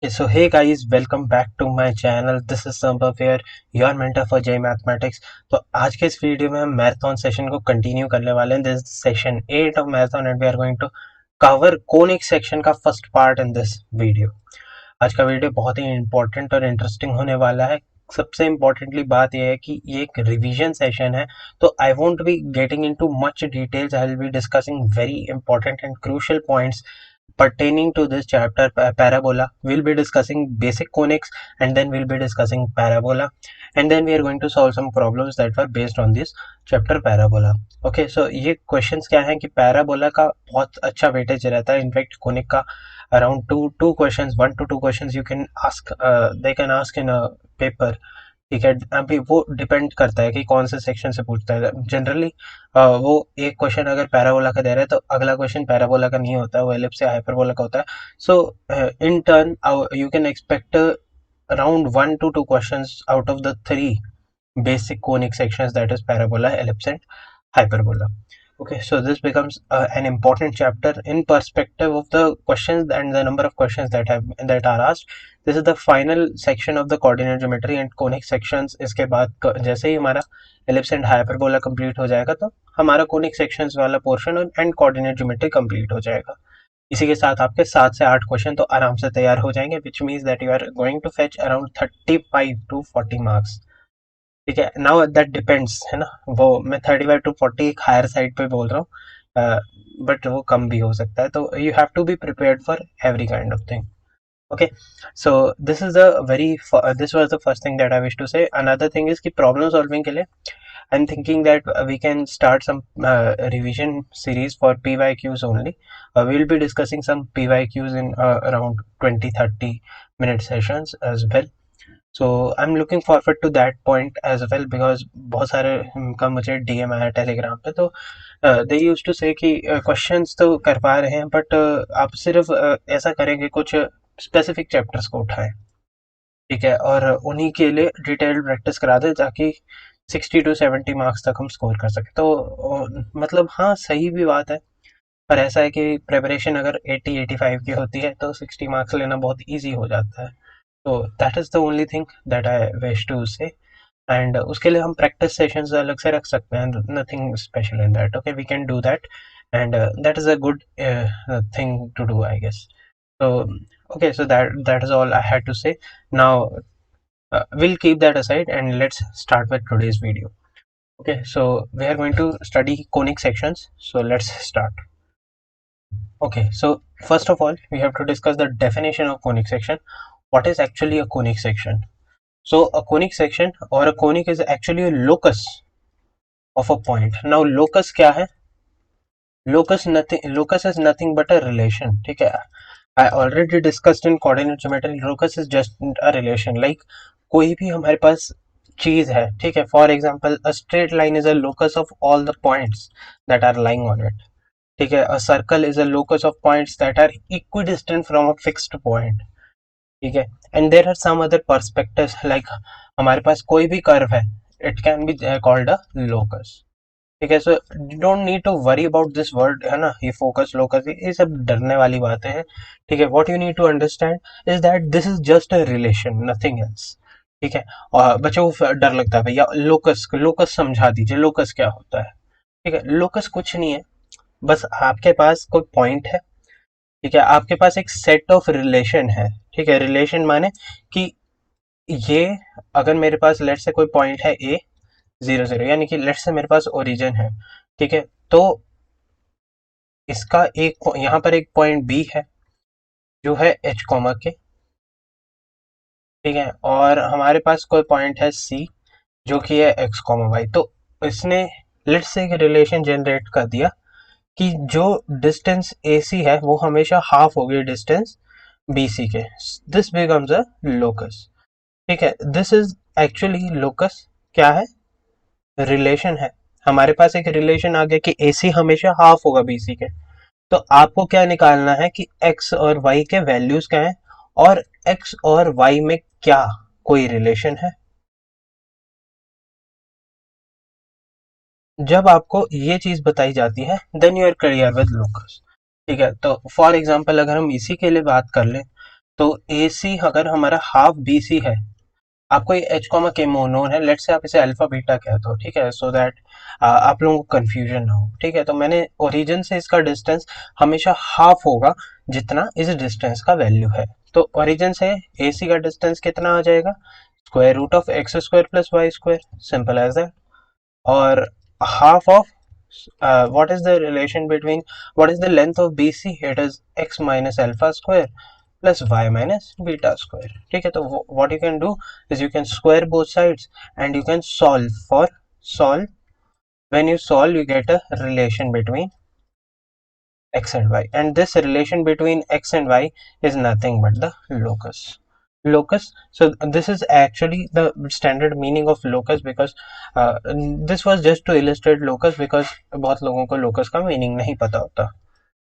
So hey guys, welcome back to my channel. This is Sambhav here, your mentor for J Mathematics. तो आज के इस video में हम मैराथन सेशन को कंटिन्यू करने वाले हैं. This is session 8 of marathon and we are going to cover conic section का first part in this video. आज का वीडियो बहुत ही इंपॉर्टेंट और इंटरेस्टिंग होने वाला है. सबसे इम्पोर्टेंटली बात यह है कि ये एक रिवीजन सेशन है, तो I won't be getting into much details. I will be discussing very important and crucial points pertaining to this chapter, parabola. We'll be discussing basic conics and then we'll be discussing parabola, and then we are going to solve some problems that were based on this chapter parabola. Okay, so ये questions क्या हैं कि parabola का बहुत अच्छा weightage रहता है. In fact conic का around two questions, 1 to 2 questions you can ask, they can ask in a paper. ठीक है, अभी वो डिपेंड करता है कि कौन से सेक्शन से पूछता है. जनरली वो एक क्वेश्चन अगर पैराबोला का दे रहा है तो अगला क्वेश्चन पैराबोला का नहीं होता है, वो एलिप्स या हाइपरबोला का होता है. So in turn you can expect around 1 to 2 questions out of the 3 basic conic sections, that is parabola, ellipse and hyperbola. Okay, so this becomes an important chapter in perspective of the questions and the number of questions that are asked. This is the final section of the coordinate geometry and conic sections. इसके बाद जैसे ही हमारा ellipse and hyperbola complete हो जाएगा तो हमारा conic sections वाला portion and coordinate geometry complete हो जाएगा. इसी के साथ आपके 7 से 8 क्वेश्चन तो आराम से तैयार हो जाएंगे, which means that you are going to fetch around 35 to 40 marks. ठीक है, नाउ दैट डिपेंड्स, है ना. वो मैं 35 to 40 एक हायर साइड पे बोल रहा हूँ, बट वो कम भी हो सकता है, तो you have to be prepared for every kind of thing. Okay, so this was the first thing that I wish to say. Another thing is कि problem solving के लिए I'm thinking that we can start some revision series for PYQs only. We will be discussing some PYQs in around 20-30 minute sessions as well. So I am looking forward to that point as well, because बहुत सारे का मुझे DM आया Telegram पे, तो दे use to से कि questions तो कर पा रहे हैं बट आप सिर्फ ऐसा करेंगे कुछ स्पेसिफिक चैप्टर्स को उठाएं, ठीक है, और उन्हीं के लिए डिटेल्ड प्रैक्टिस करा दें ताकि 60 to 70 मार्क्स तक हम स्कोर कर सकें. तो मतलब हाँ, सही भी बात है, पर ऐसा है कि प्रिपरेशन अगर 80-85 की होती है तो 60 मार्क्स लेना बहुत ईजी हो जाता है. तो that is the only thing that I wish to say. And उसके लिए हम प्रैक्टिस सेशंस अलग से रख सकते हैं, nothing special in that. Okay, we can do that and that is a good thing to do, I guess. So okay, so that is all I had to say. Now we'll keep that aside and let's start with today's video. Okay, so we are going to study conic sections, so let's start. Okay, so first of all we have to discuss the definition of conic section. What is actually a conic section? So a conic section or a conic is actually a locus of a point. Now locus क्या है? Locus is nothing but a relation. ठीक है, I already discussed in coordinate geometry. Locus is just a relation. Like कोई भी हमारे पास चीज है, ठीक है, for example a straight line is a locus of all the points that are lying on it. ठीक है, a circle is a locus of points that are equidistant from a fixed point. ठीक है, and there are some other perspectives, like हमारे पास कोई भी curve है, it can be called a locus. ठीक है, so you don't need to worry about this word, है ना, ये फोकस लोकस ये सब डरने वाली बातें हैं. ठीक है, what you need to understand is that this is just a relation, nothing else. ठीक है, और बच्चों को डर लगता है भैया लोकस लोकस समझा दीजिए, लोकस क्या होता है. ठीक है, लोकस कुछ नहीं है, बस आपके पास कोई पॉइंट है, ठीक है, आपके पास एक सेट ऑफ रिलेशन है. ठीक है, रिलेशन माने कि ये अगर मेरे पास लेट से कोई पॉइंट है ए 0 0, यानी कि लेट से मेरे पास ओरिजिन है, ठीक है, तो इसका एक यहाँ पर एक पॉइंट बी है जो है एच कॉमा के, ठीक है, और हमारे पास कोई पॉइंट है सी जो कि है एक्स कॉमा वाई. तो इसने लेट से एक रिलेशन जनरेट कर दिया कि जो डिस्टेंस ए सी है वो हमेशा हाफ होगी डिस्टेंस बी सी के. This becomes a locus. ठीक है, दिस इज एक्चुअली लोकस क्या है, रिलेशन है. हमारे पास एक रिलेशन आ गया कि ए सी हमेशा हाफ होगा बी सी के. तो आपको क्या निकालना है कि एक्स और वाई के वैल्यूज क्या है और एक्स और वाई में क्या कोई रिलेशन है. जब आपको ये चीज बताई जाती है then you are clear with locus. ठीक है, तो फॉर एग्जांपल अगर हम इसी के लिए बात कर लें तो ए सी अगर हमारा हाफ बी सी है, आपको ये एच कॉमा के मोनोन है, लेट से आप इसे अल्फा बीटा कहते हो, ठीक है, सो दैट आप लोगों को कंफ्यूजन ना हो, ठीक है। तो मैंने ओरिजिन से इसका डिस्टेंस हमेशा हाफ होगा जितना इस डिस्टेंस का वैल्यू है। तो ओरिजिन से ए सी का डिस्टेंस कितना आ जाएगा, square root of x square plus y square, simple as that. और half of what is the relation between, what is the length of BC, it is x minus alpha square plus y minus beta square, ठीक है। तो what you can do is you can square both sides and you can solve, when you solve you get a relation between x and y, and this relation between x and y is nothing but the locus. So this is actually the standard meaning of locus, because this was just to illustrate locus, because बहुत लोगों को locus का meaning नहीं पता होता।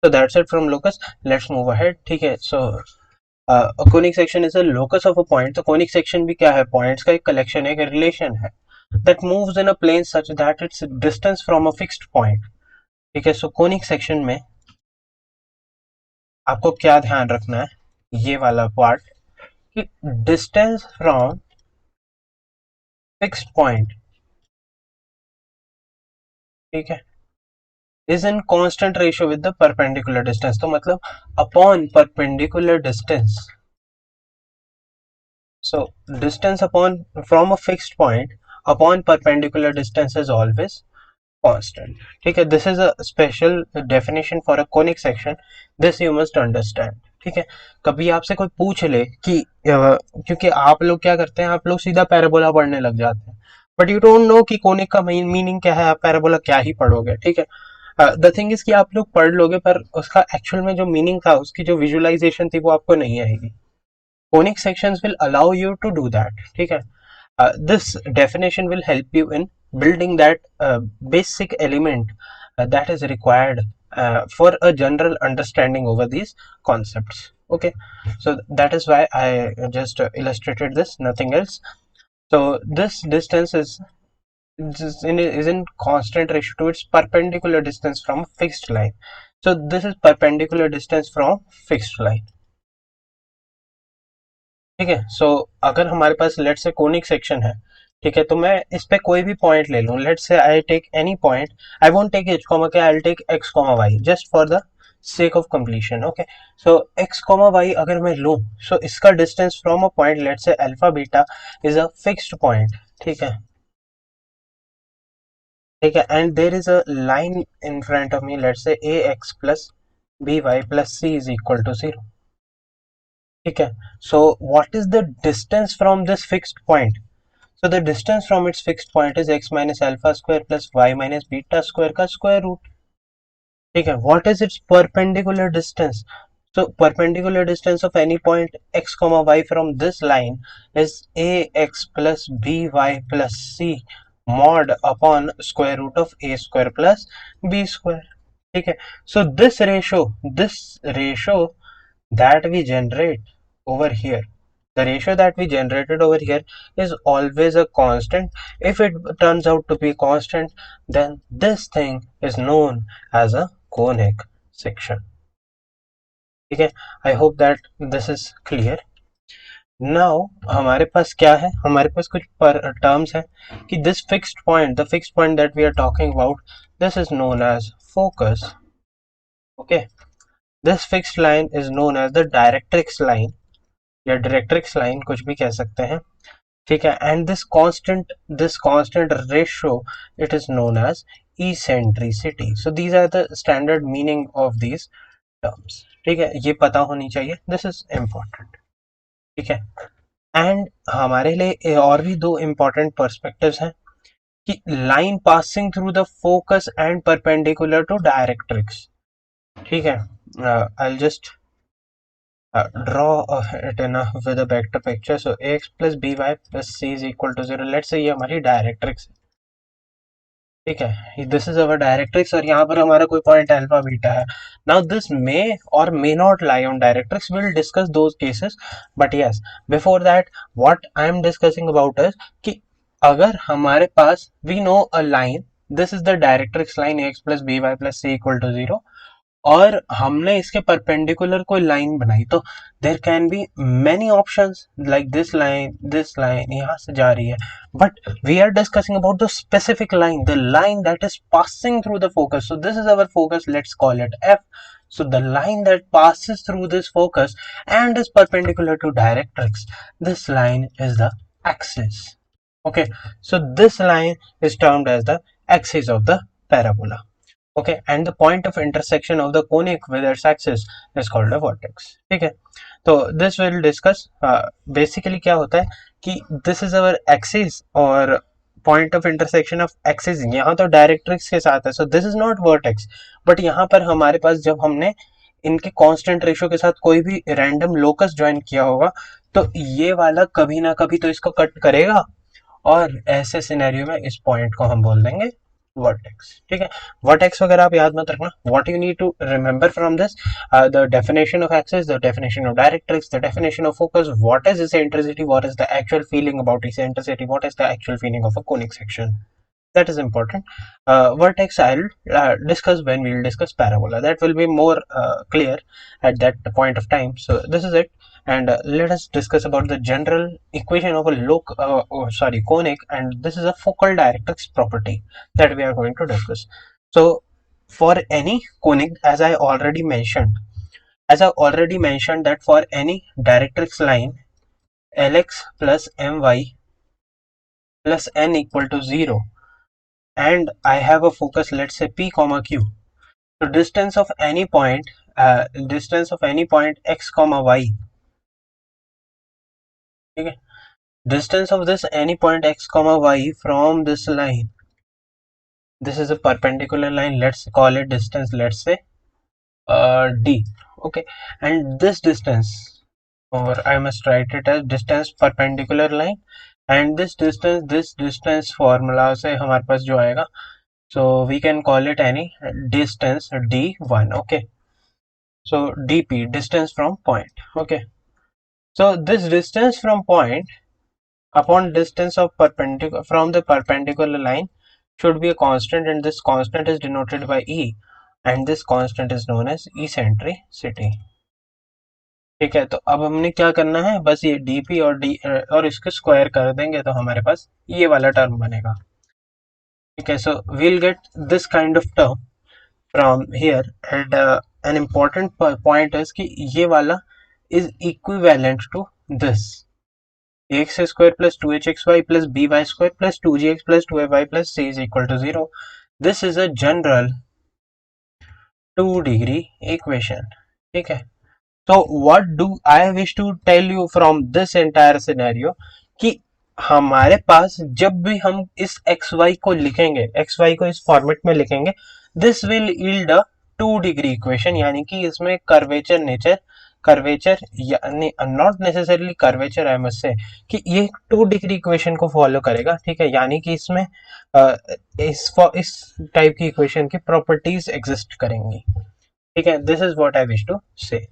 So that's it from locus. Let's move ahead, ठीक है। So a conic section is a locus of a point. तो conic section भी क्या है, points का एक collection है, एक relation है that moves in a plane such that its distance from a fixed point, ठीक है। So conic section में आपको क्या ध्यान रखना है, ये वाला पार्ट, कि डिस्टेंस फ्रॉम फिक्स्ड पॉइंट, ठीक है, is in constant ratio with the perpendicular distance. तो मतलब upon perpendicular distance, so distance upon from a fixed point upon perpendicular distance is always constant, ठीक है। this is a special definition for a conic section, this you must understand, ठीक है। कभी आपसे कोई पूछ ले कि क्योंकि आप लोग क्या करते हैं, आप लोग सीधा पैराबोला पढ़ने लग जाते हैं, बट यू डोंट नो कि कोनिक का मीनिंग क्या है, आप पैराबोला क्या ही पढ़ोगे, ठीक है। द थिंग इज कि आप लोग पढ़ लोगे पर उसका एक्चुअल में जो मीनिंग था, उसकी जो विजुअलाइजेशन थी, वो आपको नहीं आएगी। Conic sections will allow you to do that, ठीक है। This definition will help you in building that basic element that is required for a general understanding over these concepts, okay। So that is why I just illustrated this, nothing else. So this distance is in constant ratio to its perpendicular distance from a fixed line. So this is perpendicular distance from fixed line, ठीक है। सो अगर हमारे पास late से conic section है, ठीक है, तो मैं इस पे कोई भी पॉइंट ले लूं, let say I take any point, I won't take h comma k, I will take x comma y just for the sake of completion, okay। so x comma y अगर मैं लूं, so इसका distance from a point let's say alpha beta is a fixed point, ठीक है, ठीक है, and there is a line in front of me, let's say ax plus by plus c is equal to 0, ठीक है। so what is the distance from this fixed point? So the distance from its fixed point is x minus alpha square plus y minus beta square का square root, ठीक है। What is its perpendicular distance? So perpendicular distance of any point x comma y from this line is ax plus by plus c mod upon square root of a square plus b square, ठीक है। So this ratio that we generate over here, the ratio that we generated over here is always a constant. If it turns out to be constant, then this thing is known as a conic section, ठीक है। I hope that this is clear. Now हमारे पास क्या है, हमारे पास कुछ terms है कि this fixed point, the fixed point that we are talking about, this is known as focus, okay। This fixed line is known as the directrix line या directrix line, कुछ भी कह सकते हैं, ठीक है। And this constant ratio, it is known as eccentricity. So these are the standard meaning of these terms, ठीक है, ये पता होनी चाहिए, दिस इज इम्पोर्टेंट, ठीक है। एंड हमारे लिए और भी दो इम्पोर्टेंट पर्सपेक्टिव्स हैं कि line passing through the focus and perpendicular to directrix, ठीक है। I just draw it in with a vector picture. So ax plus by plus c is equal to 0. Let's say ये हमारी directrix है, ठीक है, this is our directrix और यहाँ पर हमारा कोई पॉइंट अल्फा बीटा है। Now this may or may not lie on directrix, will discuss those cases, but yes before that what I am discussing about is कि अगर हमारे पास we know a line, this is the directrix line ax plus by plus c equal to 0, और हमने इसके perpendicular कोई line बनाई, तो there can be many options like this line यहाँ से जा रही है, but we are discussing about the specific line, the line that is passing through the focus. So this is our focus, let's call it F. So the line that passes through this focus and is perpendicular to directrix, this line is the axis. Okay, so this line is termed as the axis of the parabola. Okay, and the point of intersection of the conic with its axis is called a vertex. ठीक है, तो this will discuss basically क्या होता है कि this is our axis और point of intersection of axis यहाँ तो डायरेक्ट्रिक्स के साथ है, so this is not vertex. But यहाँ पर हमारे पास जब हमने इनके कांस्टेंट रेशियो के साथ कोई भी रैंडम लोकस ज्वाइन किया होगा, तो ये वाला कभी ना कभी तो इसको कट करेगा, और ऐसे सिनेरियो में इस पॉइंट को हम बोल देंगे वर्टेक्स. ठीक है, वर्टेक्स वगैरह आप याद मत रखना. What you need to remember from this, the definition of axis, the definition of directrix, the definition of focus, what is eccentricity, what is the actual feeling about eccentricity, what is the actual feeling of a conic section. That is important. Vertex I'll discuss when we'll discuss parabola. That will be more clear at that point of time. So this is it, and let us discuss about the general equation of a conic, and this is a focal directrix property that we are going to discuss. So for any conic, as I already mentioned, that for any directrix line, Lx plus My plus n equal to 0, and I have a focus, let's say P comma Q. So distance of any point x comma y. Okay, distance of this any point x comma y from this line. This is a perpendicular line. Let's call it distance. Let's say d. Okay, and this distance, or I must write it as distance perpendicular line, and this distance formula से हमारे पास जो आएगा, so we can call it any distance d1. Okay, so dp, distance from point. Okay, so this distance from point upon distance of perpendicular from the perpendicular line should be a constant, and this constant is denoted by e, and this constant is known as eccentricity. ठीक है, तो अब हमने क्या करना है, बस ये dp और इसको स्क्वायर कर देंगे तो हमारे पास ये वाला टर्म बनेगा. ठीक है, so we'll get this kind of term from here, and an important point is कि ये वाला is equivalent to this ax square plus 2hxy plus by square plus 2gx plus 2ay plus c is equal to 0. This is a general 2-degree equation. ठीक है, so what do I wish to tell you from this entire scenario कि हमारे पास जब भी हम इस xy को लिखेंगे, xy को इस फॉर्मेट में लिखेंगे, this will yield a 2-degree equation, यानी कि इसमें कर्वेचर यानी not necessarily curvature, I must से कि ये 2-degree इक्वेशन को फॉलो करेगा. ठीक है, यानी कि इसमें इस टाइप की इक्वेशन की प्रॉपर्टीज एग्जिस्ट करेंगी. ठीक है, this is what I wish to say.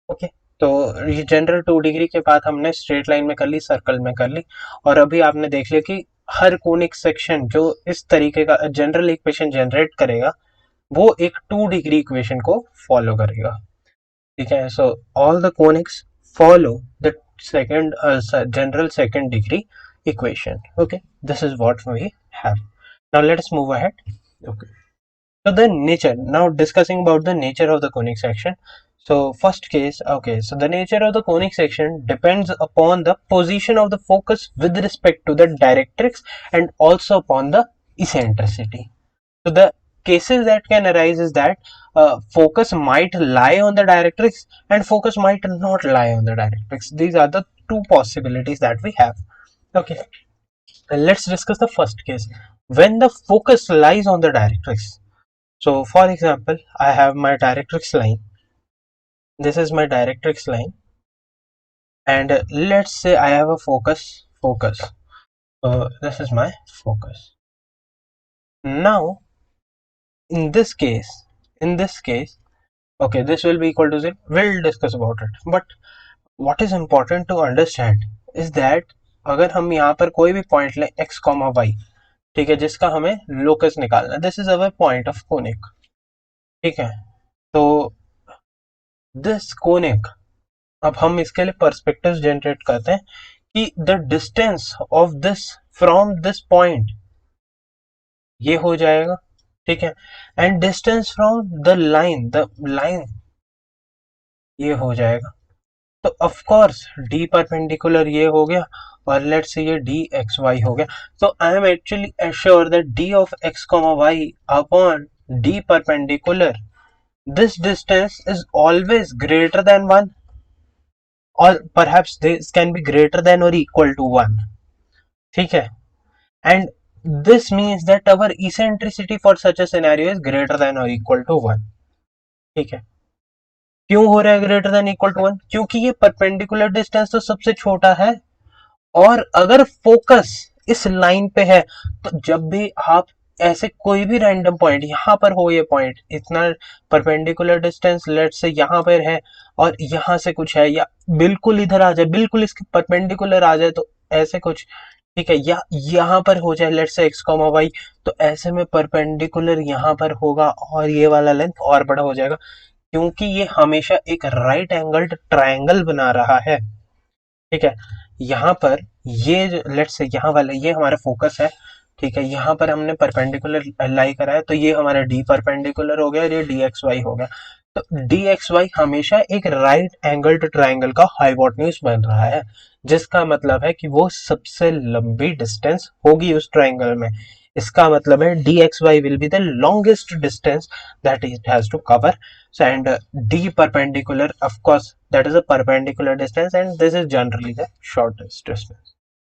Okay, तो ये जनरल 2-degree के बाद हमने स्ट्रेट लाइन में कर ली, सर्कल में कर ली, और अभी आपने देख लिया कि हर कोनिक सेक्शन जो इस तरीके का जनरल इक्वेशन जनरेट करेगा वो एक 2-degree इक्वेशन को फॉलो करेगा. ठीक है, so all the conics follow the second general 2nd-degree equation. Okay, this is what we have. Now let's move ahead. Okay, so the nature, now discussing about the nature of the conic section. So first case, okay, so the nature of the conic section depends upon the position of the focus with respect to the directrix and also upon the eccentricity. So the cases that can arise is that focus might lie on the directrix and focus might not lie on the directrix. These are the two possibilities that we have. Okay, and let's discuss the first case, when the focus lies on the directrix. So for example, I have my directrix line. This is my directrix line, and let's say I have a focus. So this is my focus. Now in this case, okay, this will be equal to 0. We'll discuss about it. But what is important to understand is that अगर हम यहाँ पर कोई भी point लें x, y, ठीक है, जिसका हमें लोकस निकालना, this is our point of conic. ठीक है, तो दिस कोनिक, अब हम इसके लिए पर्सपेक्टिव जनरेट करते हैं कि the distance of this from this point ये हो जाएगा, ठीक है, and distance from the line ये हो जाएगा। तो ऑफ कोर्स डी परपेंडिकुलर ये हो गया, और लेट्स से ये डी एक्स वाई हो गया। तो I am actually assure that d of x comma y upon d perpendicular, this distance is always greater than 1, or perhaps this can be greater than or equal to 1, ठीक है, and this means that our eccentricity for such a scenario is greater than or equal to 1, ठीक है। क्यों हो रहा है greater than equal to 1? क्योंकि ये परपेंडिकुलर डिस्टेंस तो सबसे छोटा है, और अगर फोकस इस लाइन पे है तो जब भी आप ऐसे कोई भी रैंडम पॉइंट यहाँ पर हो, ये पॉइंट इतना परपेंडिकुलर डिस्टेंस लेट से यहाँ पर है, और यहाँ से कुछ है, या बिल्कुल इधर आ जाए, बिल्कुल इसके परपेंडिकुलर आ जाए, तो ऐसे कुछ, ठीक है, या यहाँ पर हो जाए लेट से एक्स कॉमा वाई, तो ऐसे में परपेंडिकुलर यहाँ पर होगा और ये वाला लेंथ और बड़ा हो जाएगा, क्योंकि ये हमेशा एक राइट एंगल्ड ट्रायंगल बना रहा है, ठीक है। यहाँ पर ये लेट्स से यहाँ वाला ये हमारा फोकस है, ठीक है, यहाँ पर हमने परपेंडिकुलर लाई करा है, तो ये हमारा डी परपेंडिकुलर हो गया और ये डी एक्स वाई हो गया। तो डी एक्स वाई हमेशा एक राइट एंगल्ड ट्राइंगल का हाइपोटेन्यूज बन रहा है, जिसका मतलब है कि वो सबसे लंबी डिस्टेंस होगी उस ट्राइंगल में। इसका मतलब है d x y will be the longest distance that it has to cover, and d perpendicular, of course that is a perpendicular distance, and this is generally the shortest distance.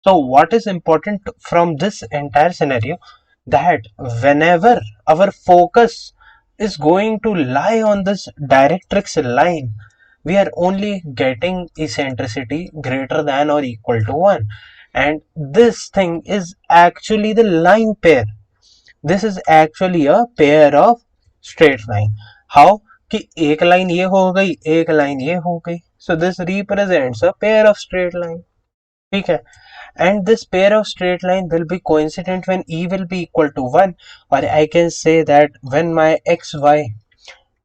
So what is important from this entire scenario, that whenever our focus is going to lie on this directrix line, we are only getting eccentricity greater than or equal to 1, and this thing is actually the line pair. This is actually a pair of straight line. How? कि एक line ये हो गई, एक line ये हो गई, so this represents a pair of straight line, ठीक है, and this pair of straight line will be coincident when e will be equal to 1, or I can say that when my xy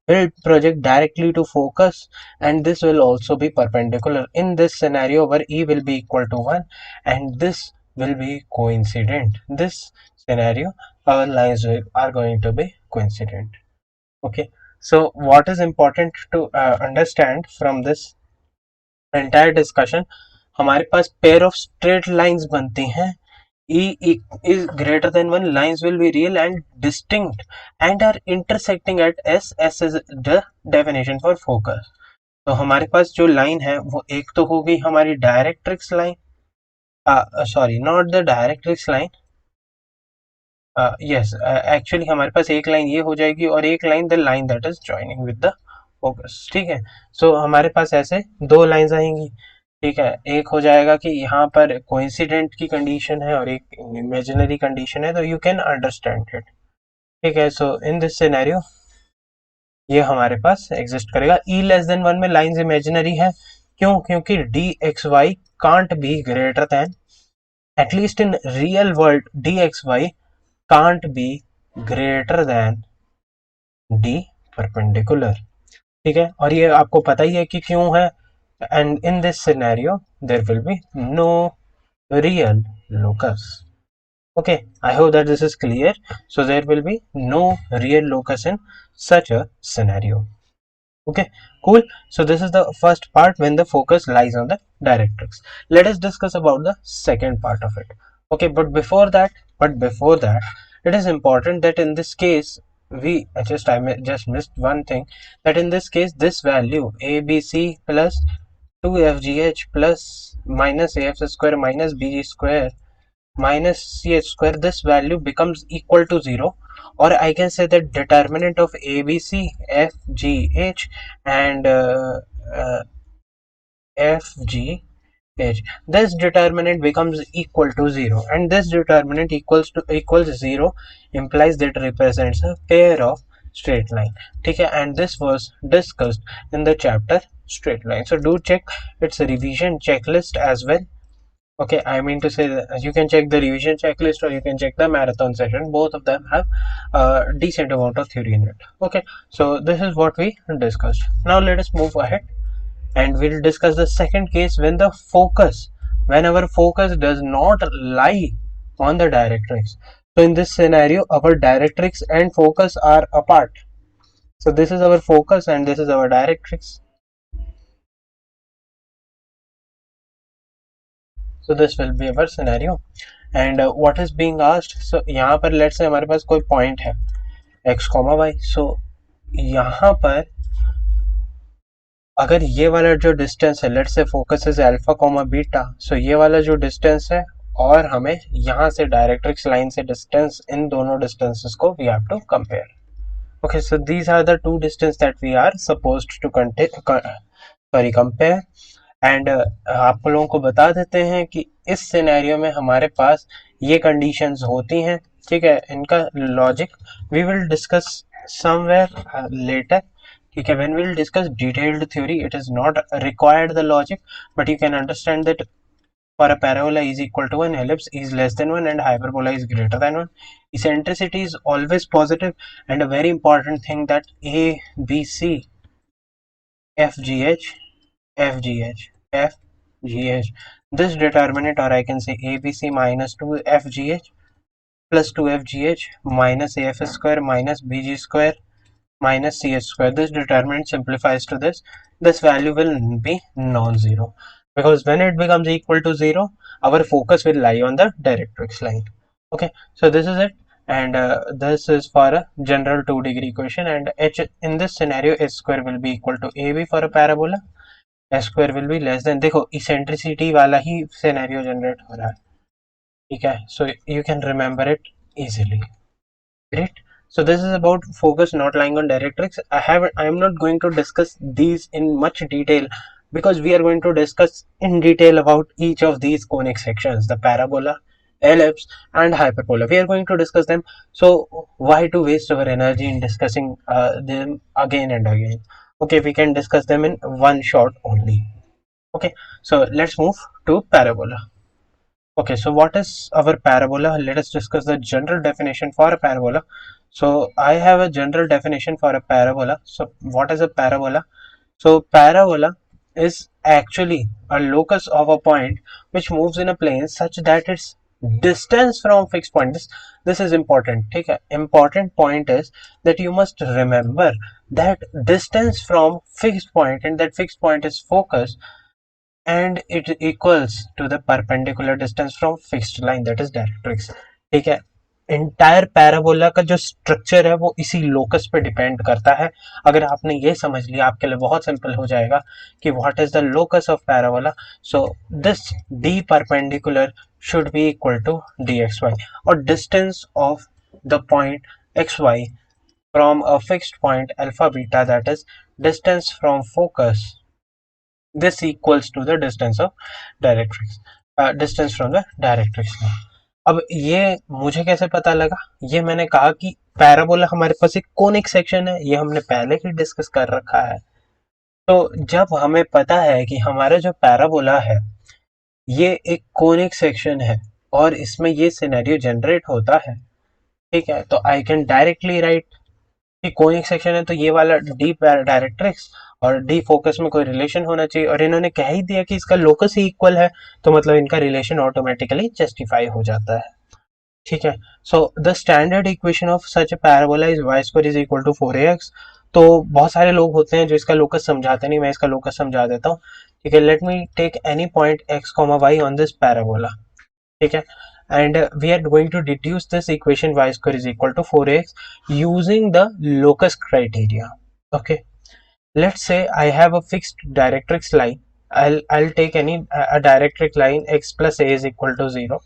will project directly to focus, and this will also be perpendicular in this scenario where e will be equal to 1 and this will be coincident. This scenario our lines are going to be coincident, okay. So what is important to understand from this entire discussion, हमारे पास pair of straight lines बनती हैं, e is greater than 1, lines will be real and distinct and are intersecting at s. S is the definition for focus. तो हमारे पास जो line है वो एक तो हो गई हमारी directrix line, sorry not the directrix line, yes actually हमारे पास एक लाइन ये हो जाएगी और एक line the line that is joining with the focus, ठीक है। सो हमारे पास ऐसे दो लाइंस आएंगी, ठीक है, एक हो जाएगा कि यहाँ पर कोइंसिडेंट की कंडीशन है और एक इमेजिनरी कंडीशन है, तो यू कैन अंडरस्टैंड इट, ठीक है। सो इन दिस सिनेरियो ये हमारे पास एग्जिस्ट करेगा। ई लेस देन 1 में लाइंस इमेजिनरी है, क्यों? क्योंकि d x y can't be greater than, at least in real world d x y can't be greater than d perpendicular, ठीक है, और ये आपको पता ही है कि क्यों है, and in this scenario there will be no real locus, okay. I hope that this is clear. So there will be no real locus in such a scenario, okay, cool. So this is the first part, when the focus lies on the directrix. Let us discuss about the second part of it, okay. But before that it is important that in this case I just missed one thing, that in this case this value abc plus 2fgh plus minus af square minus bg square minus ch square, this value becomes equal to 0, or I can say that determinant of abc fgh and fg h, this determinant becomes equal to 0, and this determinant equals 0 implies that it represents a pair of straight line, ठीक है, and this was discussed in the chapter straight line. So do check its revision checklist as well, Okay, I mean to say that you can check the revision checklist or you can check the marathon session. Both of them have a decent amount of theory in it. Okay, so this is what we discussed. Now let us move ahead and we'll discuss the second case when our focus does not lie on the directrix. So in this scenario, our directrix and focus are apart. So this is our focus and this is our directrix. So this will be our scenario. And what is being asked? So यहाँ पर let's say हमारे पास कोई point है x, y. So यहाँ पर अगर ये वाला जो डिस्टेंस है, let's say focus is alpha comma beta, so ये वाला जो डिस्टेंस है और हमें यहाँ से डायरेक्ट्रिक्स लाइन से डिस्टेंस, इन दोनों डिस्टेंसेस को we have to compare. Okay, so these are the two distance that we are supposed to compare. And आप लोगों को बता देते हैं कि इस सिनेरियो में हमारे पास ये कंडीशंस होती हैं. ठीक है, इनका logic we will discuss somewhere later. ठीक है, when we'll discuss detailed theory, it is not required the logic, but you can understand that for a parabola is equal to 1, ellipse is less than 1 and hyperbola is greater than 1. Eccentricity is always positive, and a very important thing that A, B, C, F, G, H, F, G, H, F, G, H. This determinant, or I can say A, B, C minus 2 F, G, H plus 2 F, G, H minus A, F square minus B, G square minus ch square. This determinant simplifies to this. This value will be non-zero because when it becomes equal to 0, our focus will lie on the directrix line. Okay, so this is it, and this is for a general 2-degree equation, and h in this scenario h square will be equal to ab for a parabola. S square will be less than, देखो eccentricity वाला ही scenario generate हो रहा है. ठीक है, so you can remember it easily. Great. So this is about focus not lying on directrix. I am not going to discuss these in much detail because we are going to discuss in detail about each of these conic sections, the parabola, ellipse and hyperbola. We are going to discuss them. So why to waste our energy in discussing them again and again? Okay, we can discuss them in one shot only. Okay, so let's move to parabola. Okay, so what is our parabola? Let us discuss the general definition for a parabola. So I have a general definition for a parabola. So what is a parabola? So parabola is actually a locus of a point which moves in a plane such that its distance from fixed point, this is important. Okay, important point is that you must remember that distance from fixed point, and that fixed point is focus, and it equals to the perpendicular distance from fixed line, that is directrix. ठीक है, entire parabola का जो structure है वो इसी locus पे depend करता है. अगर आपने ये समझ लिया, आपके लिए बहुत सिंपल हो जाएगा कि what is the locus of parabola. So this d perpendicular should be equal to d x y, और distance of the point x y from a fixed point alpha beta, that is distance from focus, this equals to the distance of directrix, distance from the directrix line. अब ये मुझे कैसे पता लगा? ये मैंने कहा कि पैराबोला हमारे पास एक कोनिक सेक्शन है, ये हमने पहले ही डिस्कस कर रखा है. तो जब हमें पता है कि हमारा जो पैराबोला है ये एक कोनिक सेक्शन है और इसमें ये सिनेरियो जनरेट होता है, ठीक है, तो आई कैन डायरेक्टली राइट कि कोनिक सेक्शन है तो ये वाला डी डायरेक्ट्रिक्स और डी फोकस में कोई रिलेशन होना चाहिए, और इन्होंने कह ही दिया कि इसका लोकस ही इक्वल है, तो मतलब इनका रिलेशन ऑटोमेटिकली जस्टिफाई हो जाता है. ठीक है, so the standard equation of such a parabola is y square is equal to 4ax. तो बहुत सारे लोग होते हैं जो इसका लोकस समझाते नहीं, मैं इसका लोकस समझा देता हूँ. ठीक है, let me take any point x, y on this parabola. ठीक है, and we are going to deduce this equation y square is equal to 4x using the locus criteria. Okay, let's say I have a fixed directrix line. I'll take any a directrix line x plus a is equal to 0.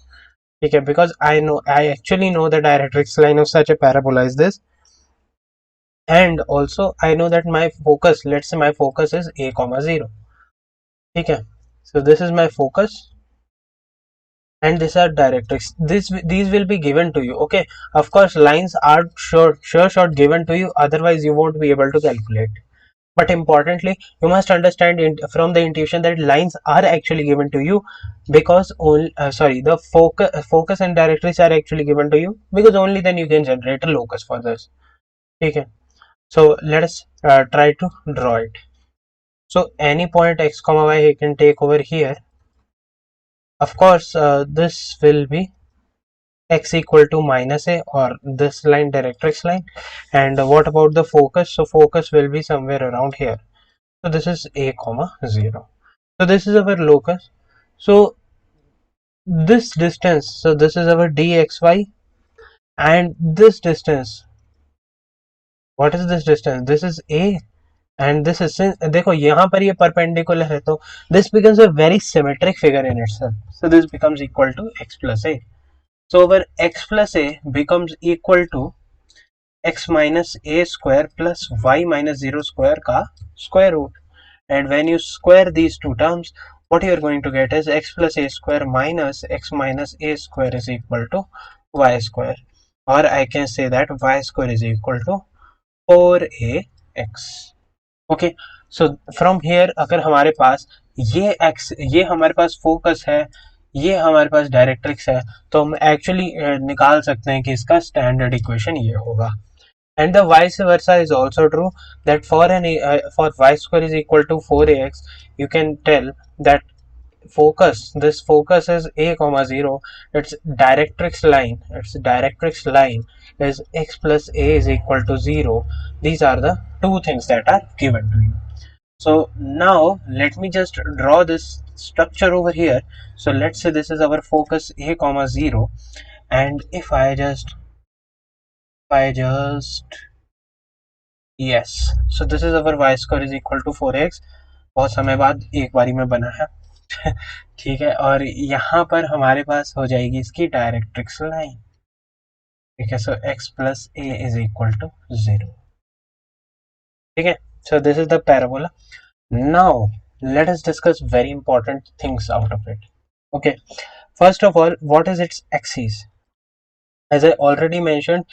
Okay, because I actually know the directrix line of such a parabola is this, and also I know that my focus, let's say my focus is a comma 0. Okay, so this is my focus and these are directrix. These will be given to you. Okay, of course lines are sure given to you, otherwise you won't be able to calculate. But importantly, you must understand from the intuition that lines are actually given to you because the focus and directrix are actually given to you because only then you can generate a locus for this. Okay. So let us try to draw it. So any point x comma y you can take over here. Of course, this will be x equal to minus a, or this line directrix line. And what about the focus? So focus will be somewhere around here. So this is a comma 0. So this is our locus. So this distance, so this is our dxy, and this distance, what is this distance? This is a, and this is, देखो यहाँ पर ये perpendicular है, तो this becomes a very symmetric figure in itself. So this becomes equal to x plus a. So our x plus a becomes equal to x minus a square plus y minus 0 square का square root. And when you square these two terms, what you are going to get is x plus a square minus x minus a square is equal to y square, or I can say that y square is equal to 4ax. Okay, so from here अगर हमारे पास ये x, ये हमारे पास focus है, ये हमारे पास directrix है, तो हम एक्चुअली निकाल सकते हैं कि इसका स्टैंडर्ड इक्वेशन ये होगा. And the vice versa is also true, that for y square is equal to 4ax, you can tell that this focus is a comma 0, its directrix line is x plus a is equal to 0. These are the two things that are given to you. So now let me just draw this structure over here. So let's say this is our focus a comma 0, and if I just yes, so this is our y square is equal to 4x. बहुत समय बाद एक बारी में बना है. ठीक है, और यहाँ पर हमारे पास हो जाएगी इसकी डायरेक्ट्रिक्स लाइन. ठीक है, so x plus a is equal to 0. ठीक है, so this is the parabola. Now let us discuss very important things out of it. Okay, first of all, what is its axis? As I already mentioned,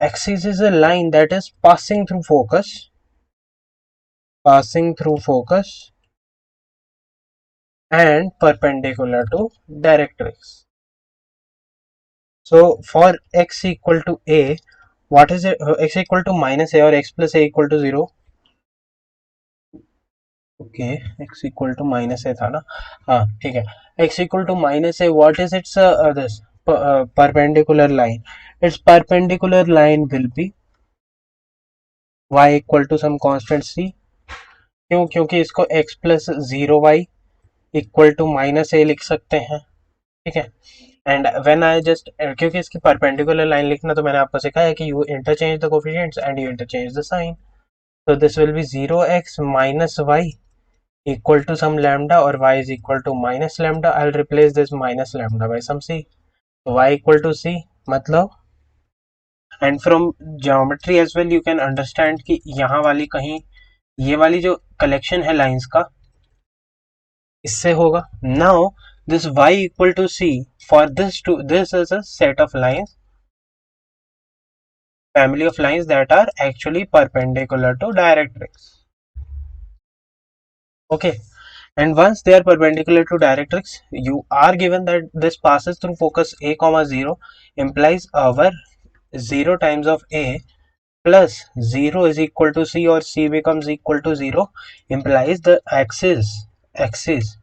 axis is a line that is passing through focus and perpendicular to directrix. So for x equal to a, what is it? X equal to minus a or x plus a equal to 0. Okay, x equal to minus a था ना. हाँ ठीक है, x equal to minus a, what is its this perpendicular line? Its perpendicular line will be y equal to some constant c. क्यों? क्योंकि इसको x plus 0y equal to minus a लिख सकते हैं. ठीक है, एंड व्हेन आई जस्ट, क्योंकि इसकी परपेंडिकुलर लाइन लिखना तो मैंने आपको सिखाया कि you interchange the coefficients and you interchange the sign. So this will be 0x minus y equal to some lambda, or y is equal to minus lambda. I'll replace this minus lambda by some c. So y equal to c, मतलब, and from geometry as well you can understand कि यहाँ वाली कहीं ये वाली जो collection है lines का इससे होगा. Now this y equal to c, for this is a set of lines, family of lines that are actually perpendicular to directrix. Okay, and once they are perpendicular to directrix, you are given that this passes through focus a comma 0, implies our 0 times of a plus 0 is equal to c, or c becomes equal to 0, implies the axis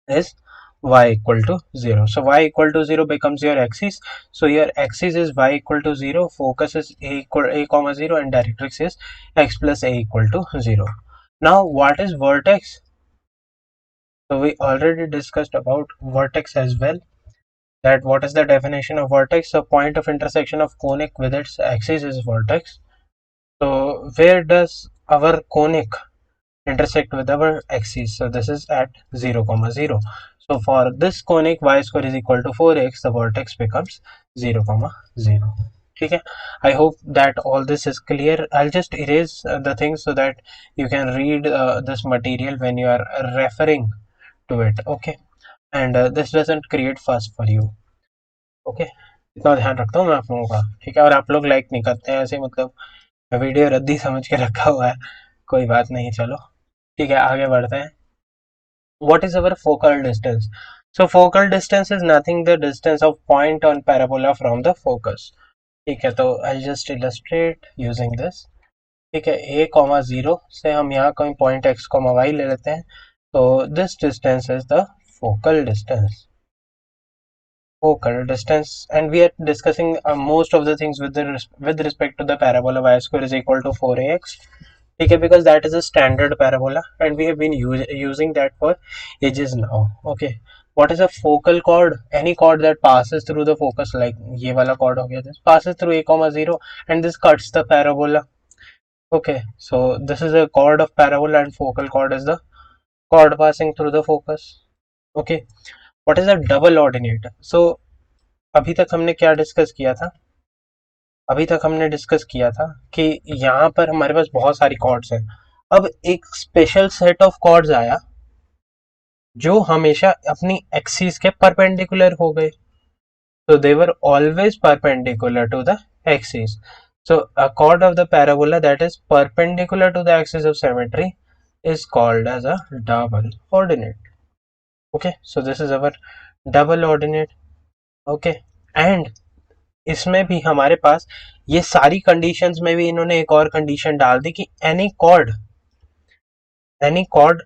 is y equal to 0. So y equal to 0 becomes your axis. So your axis is y equal to 0, focus is a comma 0, and directrix is x plus a equal to 0. Now what is vertex? So we already discussed about vertex as well, that what is the definition of vertex? So point of intersection of conic with its axis is vertex. So where does our conic intersect with our axis? So this is at 0 comma 0. So for this conic y square is equal to 4x, the vertex becomes 0 comma 0. Okay, I hope that all this is clear. I'll just erase the things so that you can read this material when you are referring to it. Okay, and this doesn't create fuss for you. Okay, इतना ध्यान रखता हूँ मैं आप लोगों का. ठीक है, और आप लोग लाइक नहीं करते हैं ऐसे, मतलब वीडियो रद्दी समझ के रखा हुआ है, कोई बात नहीं, चलो ठीक है, आगे बढ़ते हैं. What is our focal distance? So focal distance is nothing the distance of point on parabola from the focus. ठीक है, तो I'll just illustrate using this. ठीक है, a कॉमा जीरो से हम यहाँ कोई पॉइंट x कॉमा y ले लेते हैं. तो this distance is the focal distance. Focal distance, and we are discussing most of the things with respect to the parabola y square is equal to 4ax. Okay, because that is a standard parabola and we have been using that for ages now. Okay, what is a focal chord? Any chord that passes through the focus, like ये वाला chord हो गया, this passes through a comma 0 and this cuts the parabola. Okay, so this is a chord of parabola and focal chord is the chord passing through the focus. Okay, what is a double ordinate? So अभी तक हमने क्या discuss किया था? अभी तक हमने discuss किया था कि यहाँ पर हमारे पास बहुत सारी कॉर्ड्स हैं. अब एक स्पेशल सेट ऑफ कॉर्ड्स आया जो हमेशा अपनी एक्सिस के परपेंडिकुलर हो गए. so they were always perpendicular to the axis. So a chord of the parabola that is perpendicular to the axis of symmetry is called as a double ordinate. Okay, so this is our double ordinate. Okay, and इसमें भी हमारे पास ये सारी conditions में भी इन्होंने एक और कंडीशन डाल दी कि एनी कॉर्ड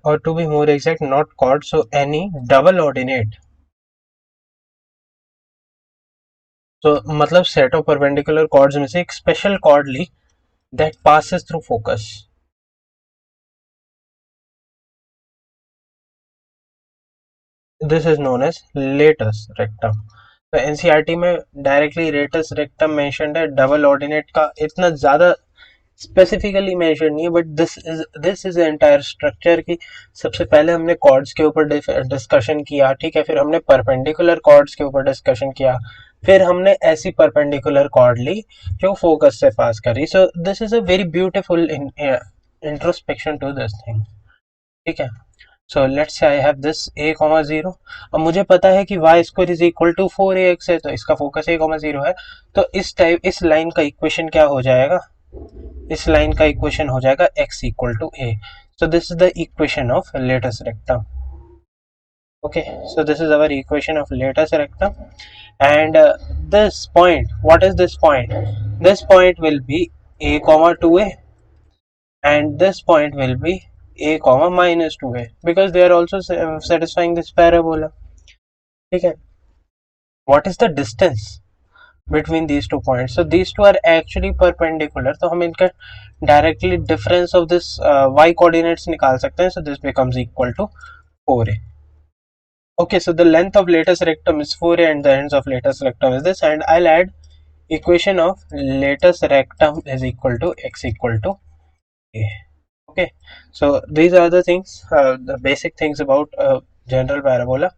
और to be more exact not chord, so any double ordinate. तो मतलब सेट ऑफ परपेंडिकुलर कॉर्ड्स में से एक स्पेशल कॉर्ड ली that passes through focus. This is known as latus rectum. तो एनसीईआरटी में डायरेक्टली लेटस रेक्टम मेंशन्ड है. Double ordinate का इतना ज्यादा स्पेसिफिकली मेंशन नहीं है, but this is entire structure की. सबसे पहले हमने कॉर्ड्स के ऊपर डिस्कशन किया, ठीक है, फिर हमने परपेंडिकुलर कॉर्ड्स के ऊपर डिस्कशन किया, फिर हमने ऐसी परपेंडिकुलर कॉर्ड ली जो फोकस से पास करी. So this is a very beautiful introspection to this thing. ठीक है, so let's say I have this a comma 0. अब मुझे पता है कि y square is equal to 4ax है, तो इसका फोकस a कॉमा 0 है. तो इस लाइन का इक्वेशन क्या हो जाएगा? इस लाइन का इक्वेशन हो जाएगा x equal to a. so this is the equation of latus rectum. Okay, so this is our equation of latus rectum, and this point, what is this point? This point will be a comma 2a, and this point will be a comma minus 2a, because they are also satisfying this parabola. Okay, what is the distance between these 2 points? So these two are actually perpendicular, तो हम इनका directly difference of this y coordinates निकाल सकते हैं. so this becomes equal to 4a. okay, so the length of latus rectum is 4a and the ends of latus rectum is this, and I'll add equation of latus rectum is equal to x equal to a. okay, so these are the things, the basic things about general parabola.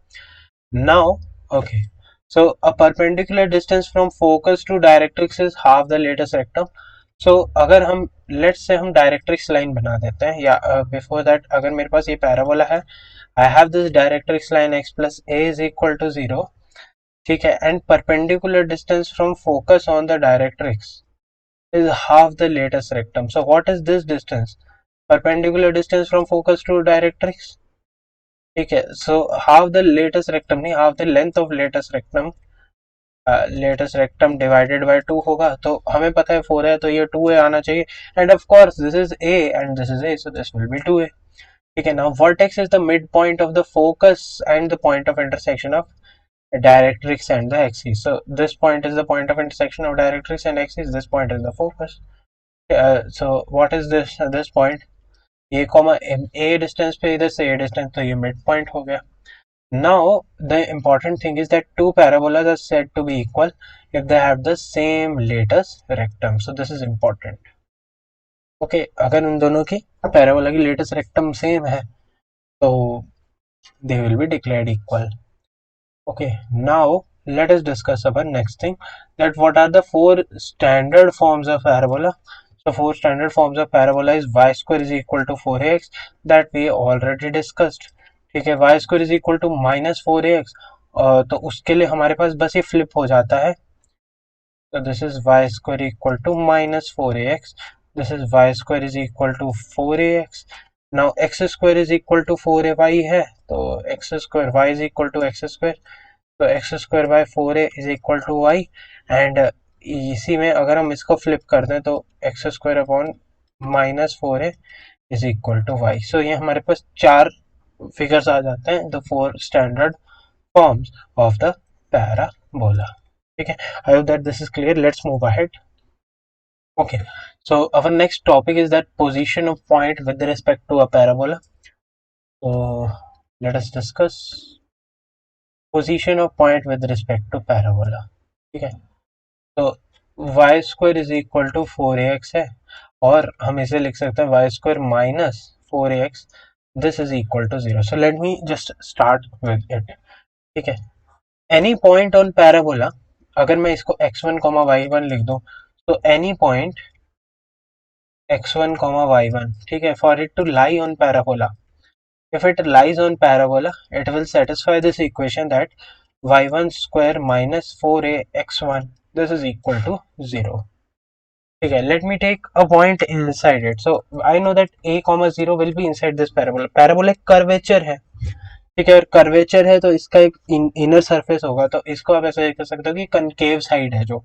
now okay, so a perpendicular distance from focus to directrix is half the latus rectum. so अगर हम let's say हम directrix line बना देते हैं, या before that अगर मेरे पास ये parabola है, I have this directrix line x plus a is equal to 0. ठीक है, and perpendicular distance from focus on the directrix is half the latus rectum. so what is this distance? perpendicular distance from focus to directrix. ठीक है, so half the latus rectum नहीं, half the length of latus rectum. Latus rectum divided by 2 होगा, तो हमें पता है 4 है, तो ये 2a आना चाहिए, end of course this is a and this is a, so this will be 2a. ठीक है, now vertex is the midpoint of the focus and the point of intersection of directrix and the axis. so this point is the point of intersection of directrix and axis, this point is the focus. so what is this point? a comma a distance पे इधर से a distance, तो ये mid point हो गया. Now the important thing is that two parabolas are said to be equal if they have the same latus rectum. so this is important. okay, अगर उन दोनों की parabola की latus rectum same है तो they will be declared equal. okay, now let us discuss about next thing, that what are the 4 standard forms of parabola. so 4 standard forms of parabola is y square is equal to 4ax, that we already discussed. ठीक है, y square is equal to minus 4ax, तो उसके लिए हमारे पास बस ये flip हो जाता है. तो this is y square equal to minus 4ax, this is y square is equal to 4ax. Now x square is equal to 4ay है, तो x square y is equal to x square, तो x square by 4a is equal to y. And इसी में अगर हम इसको flip कर दें तो x square upon -4a is equal to y. So ये हमारे पास चार फिगर्स आ जाते हैं, the four standard forms of the parabola. ठीक है, आई hope that this is clear. Let's move ahead. Okay, so our next topic is that position of point with respect to a parabola. So let us discuss position of point with respect to parabola. ठीक है, तो y square is equal to 4ax है, और हम इसे लिख सकते हैं y square minus 4ax. This is equal to 0. So let me just start with it. ठीक है, एनी पॉइंट ऑन पैराबोला, अगर मैं इसको x1 y1 लिख दूं, तो एनी पॉइंट x1 y1, ठीक है, for it to lie on parabola, if it lies on parabola it will satisfy this equation that y1 square minus 4ax1 this is equal to 0. ठीक है, let me take a point inside it. So I know that a comma 0 will be inside this parabola. parabola एक curvature है, ठीक है, और curvature है तो इसका एक इनर सरफेस होगा, तो इसको आप ऐसे कह सकते हो कि कनकेव साइड है जो,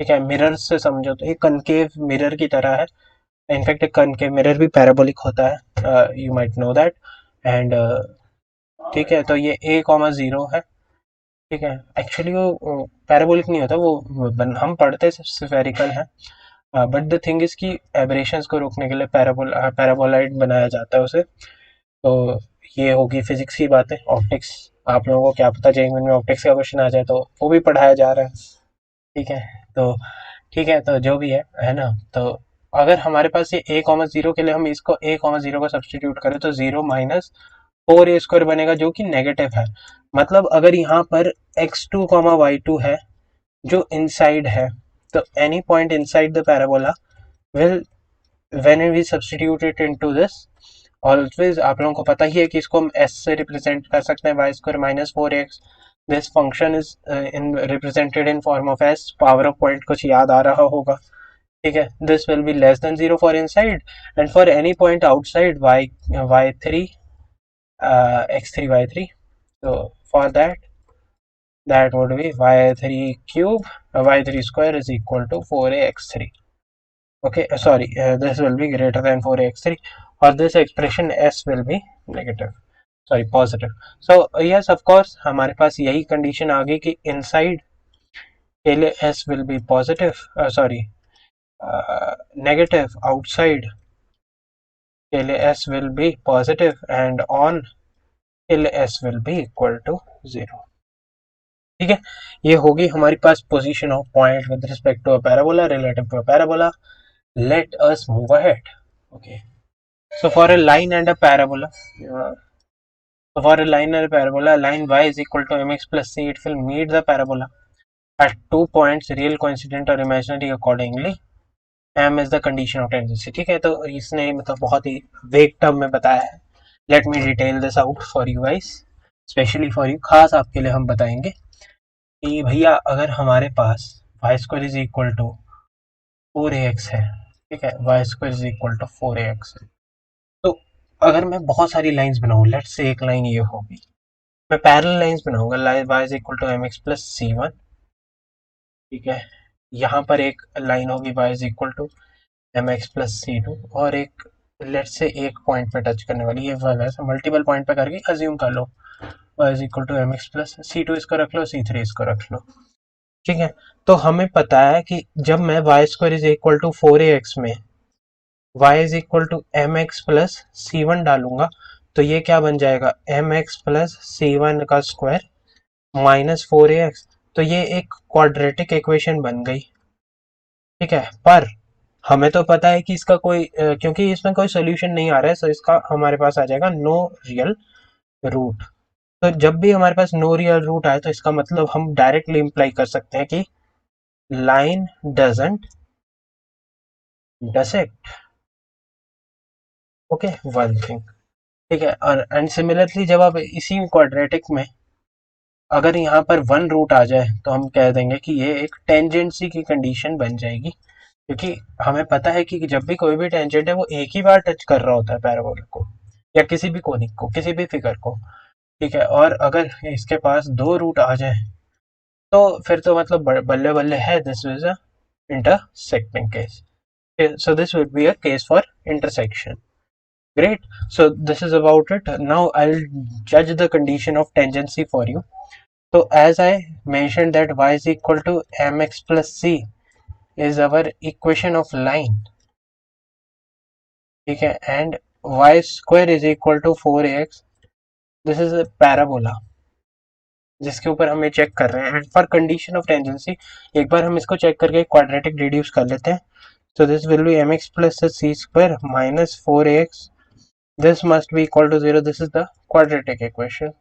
ठीक है, मिरर से समझो तो ये कनकेव मिरर की तरह है. इनफैक्ट एक कनकेव मिरर भी पैराबोलिक होता है, you might know that. And ठीक है, तो ये a कॉमा 0 है. ठीक है, एक्चुअली वो पैराबोलिक नहीं होता, वो हम पढ़ते स्फेरिकल है, बट द थिंग इज कि एबरेशंस को रोकने के लिए पैराबोलाइड बनाया जाता है उसे. तो ये होगी फिजिक्स की बातें. ऑप्टिक्स, आप लोगों को क्या पता जेईई में ऑप्टिक्स का क्वेश्चन आ जाए, तो वो भी पढ़ाया जा रहा है. ठीक है, तो ठीक है, तो जो भी है ना, तो अगर हमारे पास ये a कॉमा 0 के लिए हम इसको a कॉमा 0 को सब्सटीट्यूट करें तो 0 माइनस 4a स्क्वायर बनेगा जो कि नेगेटिव है. मतलब अगर यहाँ पर x2 कॉमा y2 है जो इनसाइड है, तो any point inside the parabola will when we substitute it into this, always आप लोगों को पता ही है कि इसको हम s से रिप्रेजेंट कर सकते हैं, y square minus 4x. This function is in represented in form of s. Power of point कुछ याद आ रहा होगा. ठीक है, this will be less than 0 for inside, and for any point outside y3 x3 y3. so for that would be y3 cube y3 square is equal to 4ax3. okay, sorry, this will be greater than 4ax3, or this expression s will be negative, sorry positive. so yes, of course हमारे पास यही condition आ गई कि inside के लिए s will be positive, sorry negative, outside के लिए s will be positive, and on के लिए s will be equal to 0. ठीक है, ये होगी हमारी पास position of point with respect to a parabola relative to a parabola. Let us move ahead. Okay, so for a line and a parabola, line y is equal to mx plus c, it will meet the parabola at 2 points, real, coincident or imaginary accordingly. m is the condition of tangency. ठीक है, तो इसने मतलब बहुत ही वेग term में बताया है. Let me detail this out for you guys, specially for you, खास आपके लिए हम बताएंगे कि भैया अगर हमारे पास y square is equal to 4ax है, ठीक है, y square is equal to 4ax है, तो अगर मैं बहुत सारी लाइंस बनाऊँ, लेट्स से एक लाइन ये होगी, मैं पैरेलल लाइंस बनाऊंगा, line y is equal to mx plus c1. ठीक है, यहाँ पर एक लाइन होगी y is equal to mx plus c2, और एक लेट्स से एक पॉइंट पे टच करने वाली, ये वैसे मल्टीपल पॉइंट पे करके अज्यूम कर लो y is equal to mx plus c2, इसको रख लो, c3 इसको रख लो. ठीक है, तो हमें पता है कि जब मैं y square is equal to 4ax में y is equal to mx plus c1 डालूंगा, तो ये क्या बन जाएगा, mx प्लस c1 का स्क्वायर माइनस 4ax. तो ये एक क्वाड्रेटिक इक्वेशन बन गई. ठीक है, पर हमें तो पता है कि इसका कोई क्योंकि इसमें कोई सोल्यूशन नहीं आ रहा है, तो इसका हमारे पास आ जाएगा नो रियल रूट. तो जब भी हमारे पास नो रियल रूट आए तो इसका मतलब हम डायरेक्टली इंप्लाई कर सकते हैं कि line doesn't intersect. Okay, one thing. ठीक है, और एंड सिमिलरली जब आप इसी क्वाड्रेटिक में अगर यहाँ पर वन रूट आ जाए तो हम कह देंगे कि ये एक टेंजेंसी की कंडीशन बन जाएगी. क्योंकि हमें पता है कि जब भी कोई भी टेंजेंट है वो एक ही बार टच कर रहा होता है पैराबोला को या किसी भी कोनिक को, किसी भी फिगर को। ठीक है, और अगर इसके पास दो रूट आ जाए तो फिर तो मतलब बल्ले बल्ले है, this is a intersecting case. Okay, so this would be a case for intersection. Great. So this is about it. Now I'll judge the condition of tangency for you. So as I mentioned that y is equal to mx plus c is our equation of line. ठीक है, and y square is equal to 4ax. This is a parabola जिसके ऊपर हम ये check कर रहे हैं। And for condition of tangency एक बार हम इसको चेक करके क्वाड्रेटिक रिड्यूस कर लेते हैं। So this will be mx plus c square minus 4ax. This must be equal to 0. This is the quadratic equation.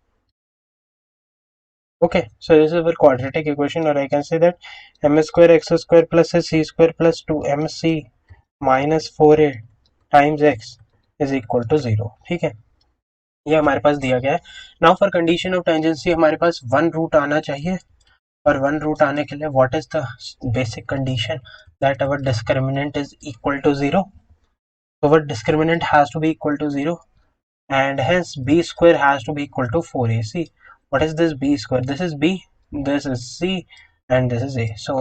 Okay, so this is our quadratic equation, or I can say that m square x square plus c square plus 2mc minus 4a times x is equal to 0. ठीक है, ये हमारे पास दिया गया है। Now for condition of tangency हमारे पास one root आना चाहिए, और वन रूट आने के लिए what is the basic condition that our discriminant is equal to 0। So our discriminant has to be equal to 0, and hence b square has to be equal to 4ac. What is this b square? This is b, this is c, and this is a. So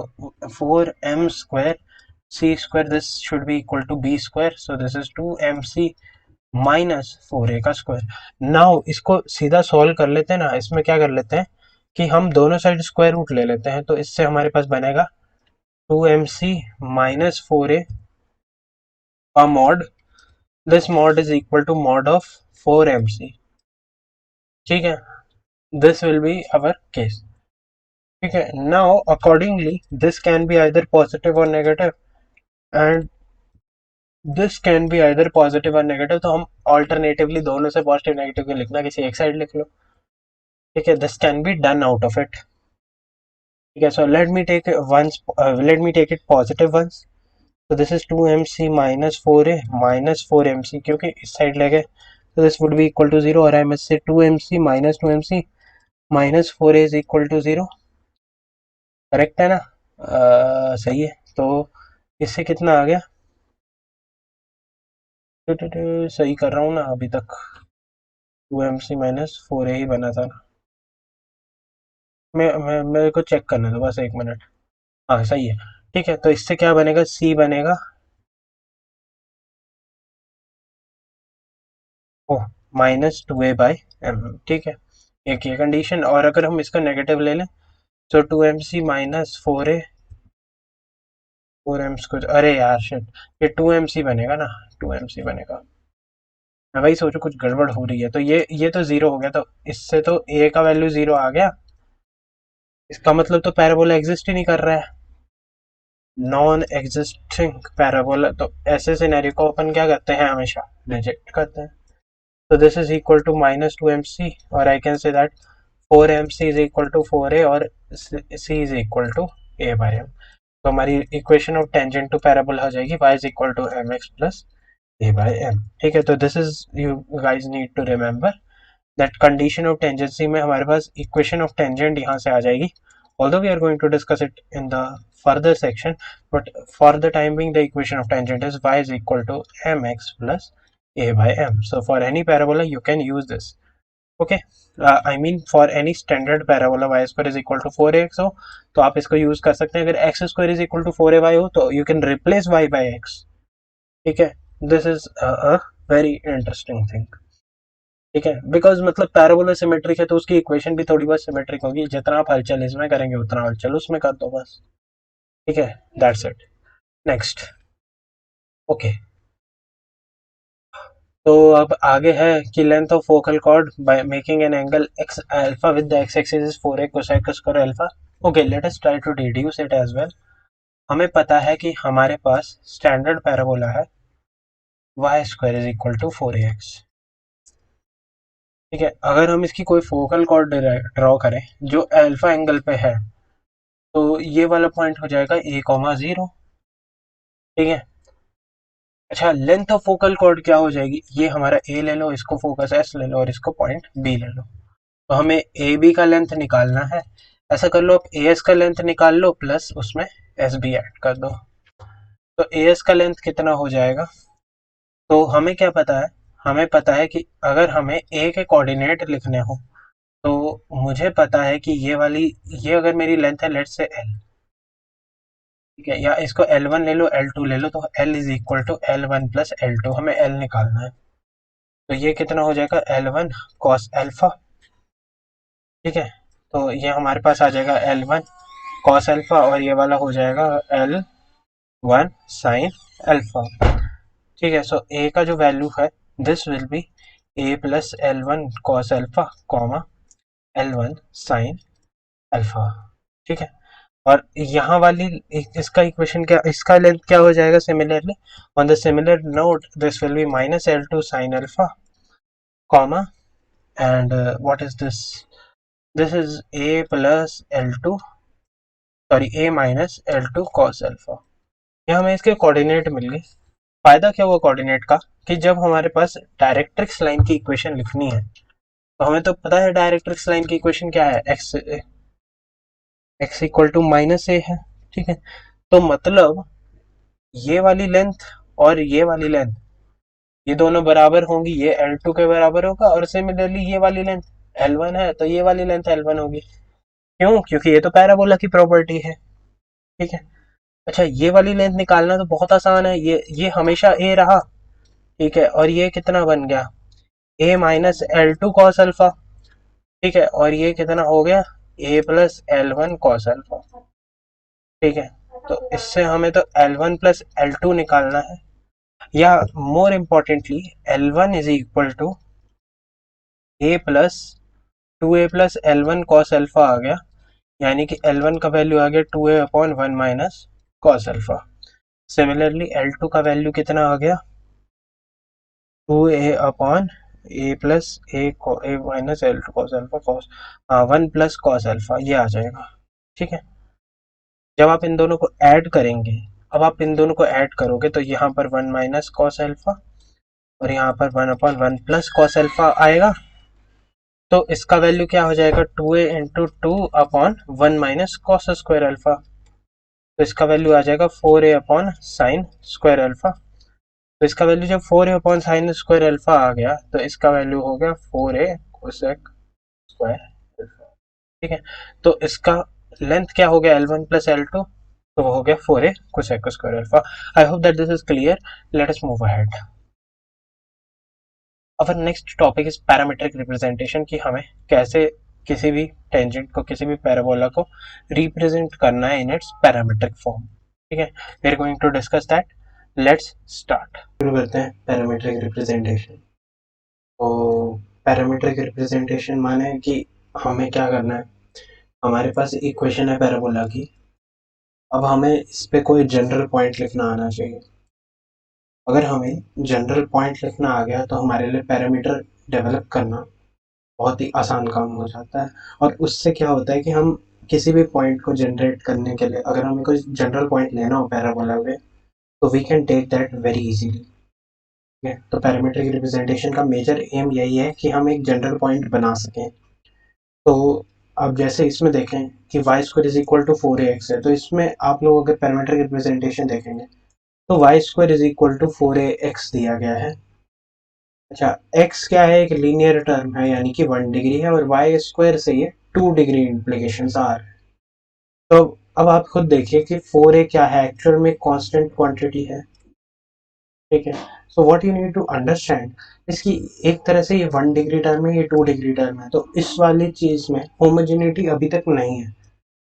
4m square c square, this should be equal to b square. So this is 2mc minus 4a का square. Now इसको सीधा solve कर लेते हैं ना, इसमें क्या कर लेते हैं कि हम दोनों साइड स्क्वायर रूट ले लेते हैं, तो इससे हमारे पास बनेगा 2mc माइनस 4a का mod, this mod is equal to mod of 4mc। ठीक है, this will be our case. ठीक है, now accordingly this can be either positive or negative, and this can be either positive or negative. तो हम alternatively दोनों से positive negative को लिखना, किसी एक साइड लिख लो। ठीक है, this can be done out of it. ठीक है, so let me take it positive once. तो this is 2mc minus 4a minus 4mc, क्योंकि इस साइड ले गए तो this would be equal to 0, और I must say 2mc minus 2mc minus 4a is equal to 0। Correct है ना? सही है। तो इससे कितना आ गया? सही कर रहा हूँ ना अभी तक? 2mc माइनस 4a ही बना था ना? मैं मेरे को चेक करने दो बस एक मिनट। हाँ सही है। ठीक है, तो इससे क्या बनेगा? c बनेगा, ओह, माइनस 2a बाई एम। ठीक है, एक ये कंडीशन। और अगर हम इसका नेगेटिव ले लें तो 2mc minus 4a 4m square, अरे यार शिट, ये 2mc बनेगा ना, 2mc बनेगा। मैं वही सोचू कुछ गड़बड़ हो रही है। तो ये तो जीरो हो गया, तो इससे तो a का वैल्यू जीरो आ गया। इसका मतलब तो पैराबोला एग्जिस्ट ही नहीं कर रहा है, नॉन एग्जिस्टिंग पैराबोला। तो ऐसे सिनेरियो को अपन क्या करते हैं? हमेशा रिजेक्ट करते हैं। तो this is equal to minus 2mc, और I can say that 4mc is equal to 4a और c is equal to a by m। तो हमारी equation of tangent to parabola हो जाएगी y is equal to mx plus a by m। ठीक है, तो this is, you guys need to remember that condition of tangency में हमारे पास equation of tangent यहाँ से आ जाएगी, although we are going to discuss it in the further section, but for the time being the equation of tangent is y is equal to mx plus a by m. So for any parabola you can use this. Okay, I mean for any standard parabola y square is equal to 4ax हो तो आप इसको use कर सकते हैं। अगर x square is equal to 4ay हो तो you can replace y by x। ठीक है, this is a very interesting thing। ठीक है, बिकॉज मतलब पैराबोला सिमेट्रिक है तो उसकी इक्वेशन भी थोड़ी बहुत सिमेट्रिक होगी, जितना आप हलचल इसमें करेंगे उतना हलचल उसमें कर दो बस। ठीक है, दैट्स इट। नेक्स्ट, ओके, तो अब आगे है कि length of focal chord by making an angle x alpha with the x axis is 4a cosec square alpha. Okay, let us try to deduce it as well. हमें पता है कि हमारे पास स्टैंडर्ड पैराबोला है y square is equal to 4ax। ठीक है, अगर हम इसकी कोई फोकल कॉर्ड ड्रॉ करें जो अल्फा एंगल पे है तो ये वाला पॉइंट हो जाएगा a,0। ठीक है, अच्छा, लेंथ ऑफ फोकल कॉर्ड क्या हो जाएगी? ये हमारा a ले लो, इसको फोकस s ले लो और इसको पॉइंट b ले लो। तो हमें ए बी का लेंथ निकालना है। ऐसा कर लो, आप ए एस का लेंथ निकाल लो प्लस उसमें एस बी ऐड कर दो। तो एएस का लेंथ कितना हो जाएगा? तो हमें क्या पता है, हमें पता है कि अगर हमें ए के कोऑर्डिनेट लिखने हो तो मुझे पता है कि ये अगर मेरी लेंथ है लेट्स से एल, ठीक है, या इसको L1 ले लो L2 ले लो, तो L is equal to L1 plus L2, हमें L निकालना है। तो ये कितना हो जाएगा L1 कॉस अल्फा, ठीक है। तो ये हमारे पास आ जाएगा L1 कॉस अल्फा और ये वाला हो जाएगा L1 साइन अल्फा, ठीक है। सो ए का जो वैल्यू है this will B A plus L1 cos alpha comma L1 sine alpha, ठीक है। और यहाँ वाली इसका इक्वेशन क्या, इसका लेंथ क्या हो जाएगा? Similarly on the similar note this will B minus L2 sine alpha comma and what is this is A plus L2, sorry A minus L2 cos alpha. ये हमें इसके कोऑर्डिनेट मिल गए। फायदा क्या हुआ कोऑर्डिनेट का कि जब हमारे पास डायरेक्ट्रिक्स लाइन की इक्वेशन लिखनी है तो हमें तो पता है डायरेक्ट्रिक्स लाइन की इक्वेशन क्या है, x इक्वल टू माइनस ए है, ठीक है। तो मतलब ये वाली लेंथ और ये वाली लेंथ ये दोनों बराबर होंगी, ये L2 के बराबर होगा और सिमिलरली ये वाली लेंथ L1 है तो ये वाली लेंथ L1 होगी। क्यों? क्योंकि ये तो पैराबोला की प्रॉपर्टी है, ठीक है। अच्छा, ये वाली लेंथ निकालना तो बहुत आसान है, ये हमेशा a रहा, ठीक है, और ये कितना बन गया a minus L2 cos alpha, ठीक है, और ये कितना हो गया a plus L1 cos alpha, ठीक है। तो इससे हमें तो L1 प्लस L2 निकालना है, या more importantly L1 is equal to a plus 2a plus L1 cos alpha आ गया, यानी कि L1 का वैल्यू आ गया 2a upon 1 minus cos alpha. Similarly L2 का वैल्यू कितना आ गया 2a upon a plus a minus L2 cos alpha cos 1 plus cos alpha, ये आ जाएगा, ठीक है। जब आप इन दोनों को ऐड करेंगे, अब आप इन दोनों को ऐड करोगे तो यहाँ पर 1 माइनस कॉस अल्फा और यहाँ पर 1 अपॉन 1 प्लस कॉस अल्फा आएगा, तो इसका वैल्यू क्या हो जाएगा 2a into 2 upon 1 minus cos square alpha, तो इसका वैल्यू आ जाएगा 4a upon sine square alpha. तो इसका वैल्यू जब 4a upon sine square alpha आ गया तो इसका वैल्यू हो गया 4a कोसेक स्क्वायर अल्फा, ठीक है। तो इसका लेंथ क्या हो गया L1 प्लस L2, तो वो हो गया 4a cosec square alpha. I hope that this is clear, let us move ahead. अब next topic is parametric representation, कि हमें कैसे किसी भी टेंजेंट को, किसी भी पैराबोला को रिप्रेजेंट करना है इन इट्स पैरामीट्रिक फॉर्म, ठीक है। We are going to discuss that, let's start. शुरू करते हैं पैरामीट्रिक रिप्रेजेंटेशन। तो पैरामीट्रिक रिप्रेजेंटेशन माने कि हमें क्या करना है, हमारे पास इक्वेशन है पैराबोला की, अब हमें इस पे कोई जनरल पॉइंट लिखना आना चाहिए। अगर हमें जनरल पॉइंट लिखना आ गया तो हमारे लिए पैरामीटर डेवलप करना बहुत ही आसान काम हो जाता है। और उससे क्या होता है कि हम किसी भी पॉइंट को जनरेट करने के लिए, अगर हमें कोई जनरल पॉइंट लेना हो पैराबोला में, तो we can take that very easily, ठीक है। तो पैरामीट्रिक रिप्रेजेंटेशन का मेजर एम यही है कि हम एक जनरल पॉइंट बना सकें। तो अब जैसे इसमें देखें कि y square is equal to 4ax है, तो इसमें आप लोग अगर पैरामीट्रिक रिप्रेजेंटेशन देखेंगे तो y square is equal to 4ax दिया गया है। अच्छा, x क्या है, एक लीनियर टर्म है यानी कि 1 डिग्री है, और वाई स्क्वायर से ये 2 डिग्री इम्प्लीकेशंस आ रहे हैं। तो अब आप खुद देखिए कि 4a क्या है, एक्चुअल में कांस्टेंट क्वांटिटी है, ठीक है। So what you need to understand इसकी, एक तरह से ये 1 डिग्री टर्म है, ये 2 डिग्री टर्म है, तो इस वाली चीज में होमोजेनिटी अभी तक नहीं है।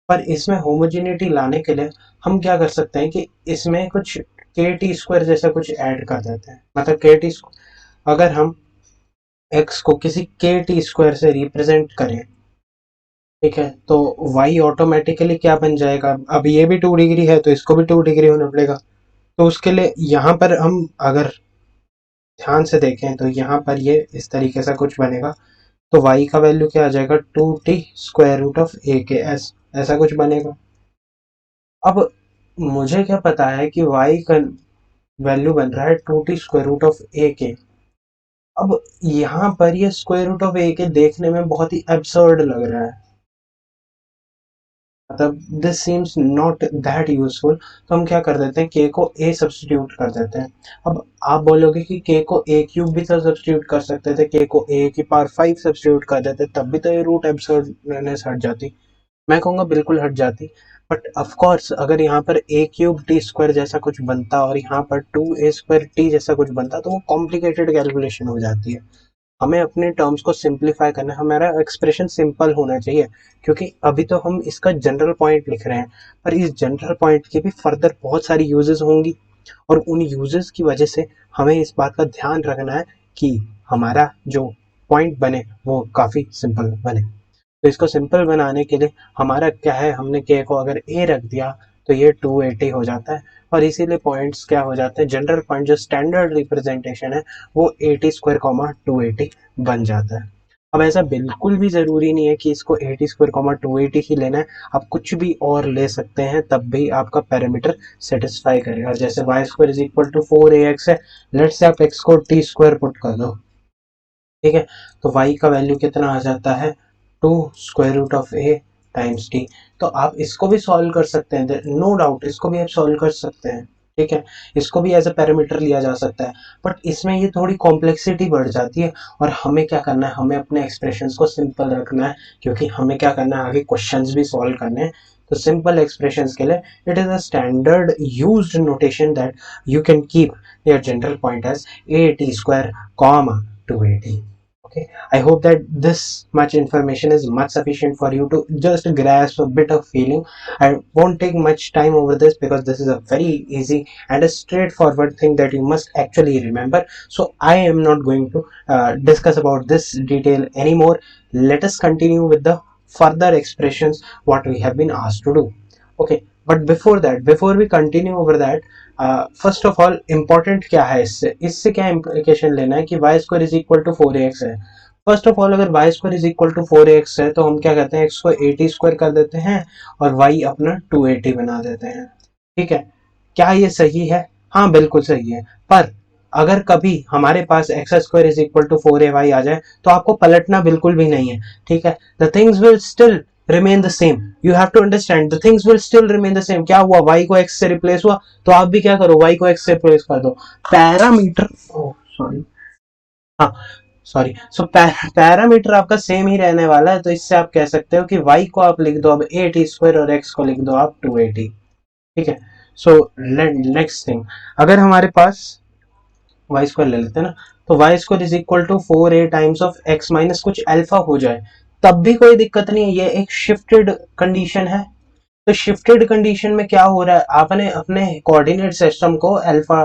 पर इसमें होमोजेनिटी लाने के लिए हम क्या कर सकते हैं कि इसमें कुछ के टी स्क्वायर जैसा कुछ ऐड कर देते हैं। मतलब के टी, अगर हम x को किसी के टी स्क्वायर से रिप्रेजेंट करें, ठीक है, तो y ऑटोमेटिकली क्या बन जाएगा, अब ये भी 2 डिग्री है तो इसको भी 2 डिग्री होना पड़ेगा। तो उसके लिए यहाँ पर हम अगर ध्यान से देखें तो यहाँ पर ये इस तरीके से कुछ बनेगा, तो y का वैल्यू क्या आ जाएगा 2t square root of a के एस, ऐसा कुछ बनेगा। अब मुझे क्या पता है कि y का वैल्यू बन रहा है 2t square root of a के। अब यहाँ पर ये स्क्वायर रूट ऑफ a के देखने में बहुत ही एब्सर्ड लग रहा है, मतलब this seems not that useful, तो हम क्या कर देते हैं, के को ए सब्स्टिट्यूट कर देते हैं। अब आप बोलोगे कि के को ए क्यूब भी तो सब्स्टिट्यूट कर सकते थे, के को ए की पावर 5 सब्स्टिट्यूट कर देते, तब भी तो ये रूट एब्सर्डनेस हट जाती। मैं कहूँगा बिल्कुल हट जाती। बट ऑफ कोर्स अगर यहाँ पर ए क्यूब टी स्क्वायर जैसा कुछ बनता और यहाँ पर 2a² टी जैसा कुछ बनता, तो वो कॉम्प्लिकेटेड कैलकुलेशन हो जाती है। हमें अपने टर्म्स को सिंप्लीफाई करना है, हमारा एक्सप्रेशन सिंपल होना चाहिए, क्योंकि अभी तो हम इसका जनरल पॉइंट लिख रहे हैं, पर इस जनरल पॉइंट की भी फर्दर बहुत सारी यूजेस होंगी, और उन यूजेस की वजह से हमें इस बात का ध्यान रखना है कि हमारा जो पॉइंट बने वो काफ़ी सिंपल बने। तो इसको सिंपल बनाने के लिए हमारा क्या है, हमने के को अगर ए रख दिया तो ये 280 हो जाता है, और इसीलिए पॉइंट्स क्या हो जाते हैं, जनरल पॉइंट जो स्टैंडर्ड रिप्रेजेंटेशन है वो 80² 280 बन जाता है। अब ऐसा बिल्कुल भी ज़रूरी नहीं है कि इसको 80² 280 ही लेना है, आप कुछ भी और ले सकते हैं, तब भी आपका पैरामीटर सेटिस्फाई करेगा। जैसे y² is equal to 4ax है, लेट्स से आप x को t² पुट कर दो, ठीक है, तो y का वैल्यू कितना आ जाता है, 2√a टाइम्स टी। तो आप इसको भी सॉल्व कर सकते हैं, नो डाउट इसको भी आप सॉल्व कर सकते हैं, ठीक है, इसको भी एज अ पैरामीटर लिया जा सकता है, बट इसमें ये थोड़ी कॉम्प्लेक्सिटी बढ़ जाती है, और हमें क्या करना है, हमें अपने एक्सप्रेशंस को सिंपल रखना है, क्योंकि हमें क्या करना है, आगे क्वेश्चंस भी सॉल्व करने हैं। तो सिंपल एक्सप्रेशंस के लिए it is a standard used notation that you can keep your general point as a t², 280. Okay, I hope that this much information is much sufficient for you to just grasp a bit of feeling. I won't take much time over this because this is a very easy and a straightforward thing that you must actually remember. So I am not going to discuss about this detail anymore. Let us continue with the further expressions what we have been asked to do. Okay, but before that, before we continue over that, first of all important क्या है, इससे इससे क्या implication लेना है कि y² is equal to 4ax है। First of all अगर y² is equal to 4ax है तो हम क्या कहते हैं, x को 80² कर देते हैं और y अपना 280 बना देते हैं, ठीक है। क्या ये सही है? हाँ बिल्कुल सही है, पर अगर कभी हमारे पास x² is equal to 4ay आ जाए तो आपको पलटना बिल्कुल भी नहीं है, ठीक है। The things will still remain the same, you have to understand the things will still remain the same। क्या हुआ, y को x से रिप्लेस हुआ, तो आप भी क्या करो, y को x से रिप्लेस कर दो। पैरामीटर, सॉरी, हाँ सॉरी, सो पैरामीटर आपका सेम ही रहने वाला है, तो इससे आप कह सकते हो कि y को आप लिख दो अब a t² और x को लिख दो आप 280, ठीक है। सो नेक्स्ट थिंग, अगर हमारे पास y² ले लेते हैं ना, तो y² is equal to 4a times of x minus कुछ अल्फा हो जाए, तब भी कोई दिक्कत नहीं है, ये एक शिफ्टेड कंडीशन है। तो शिफ्टेड कंडीशन में क्या हो रहा है, आपने अपने कोऑर्डिनेट सिस्टम को अल्फा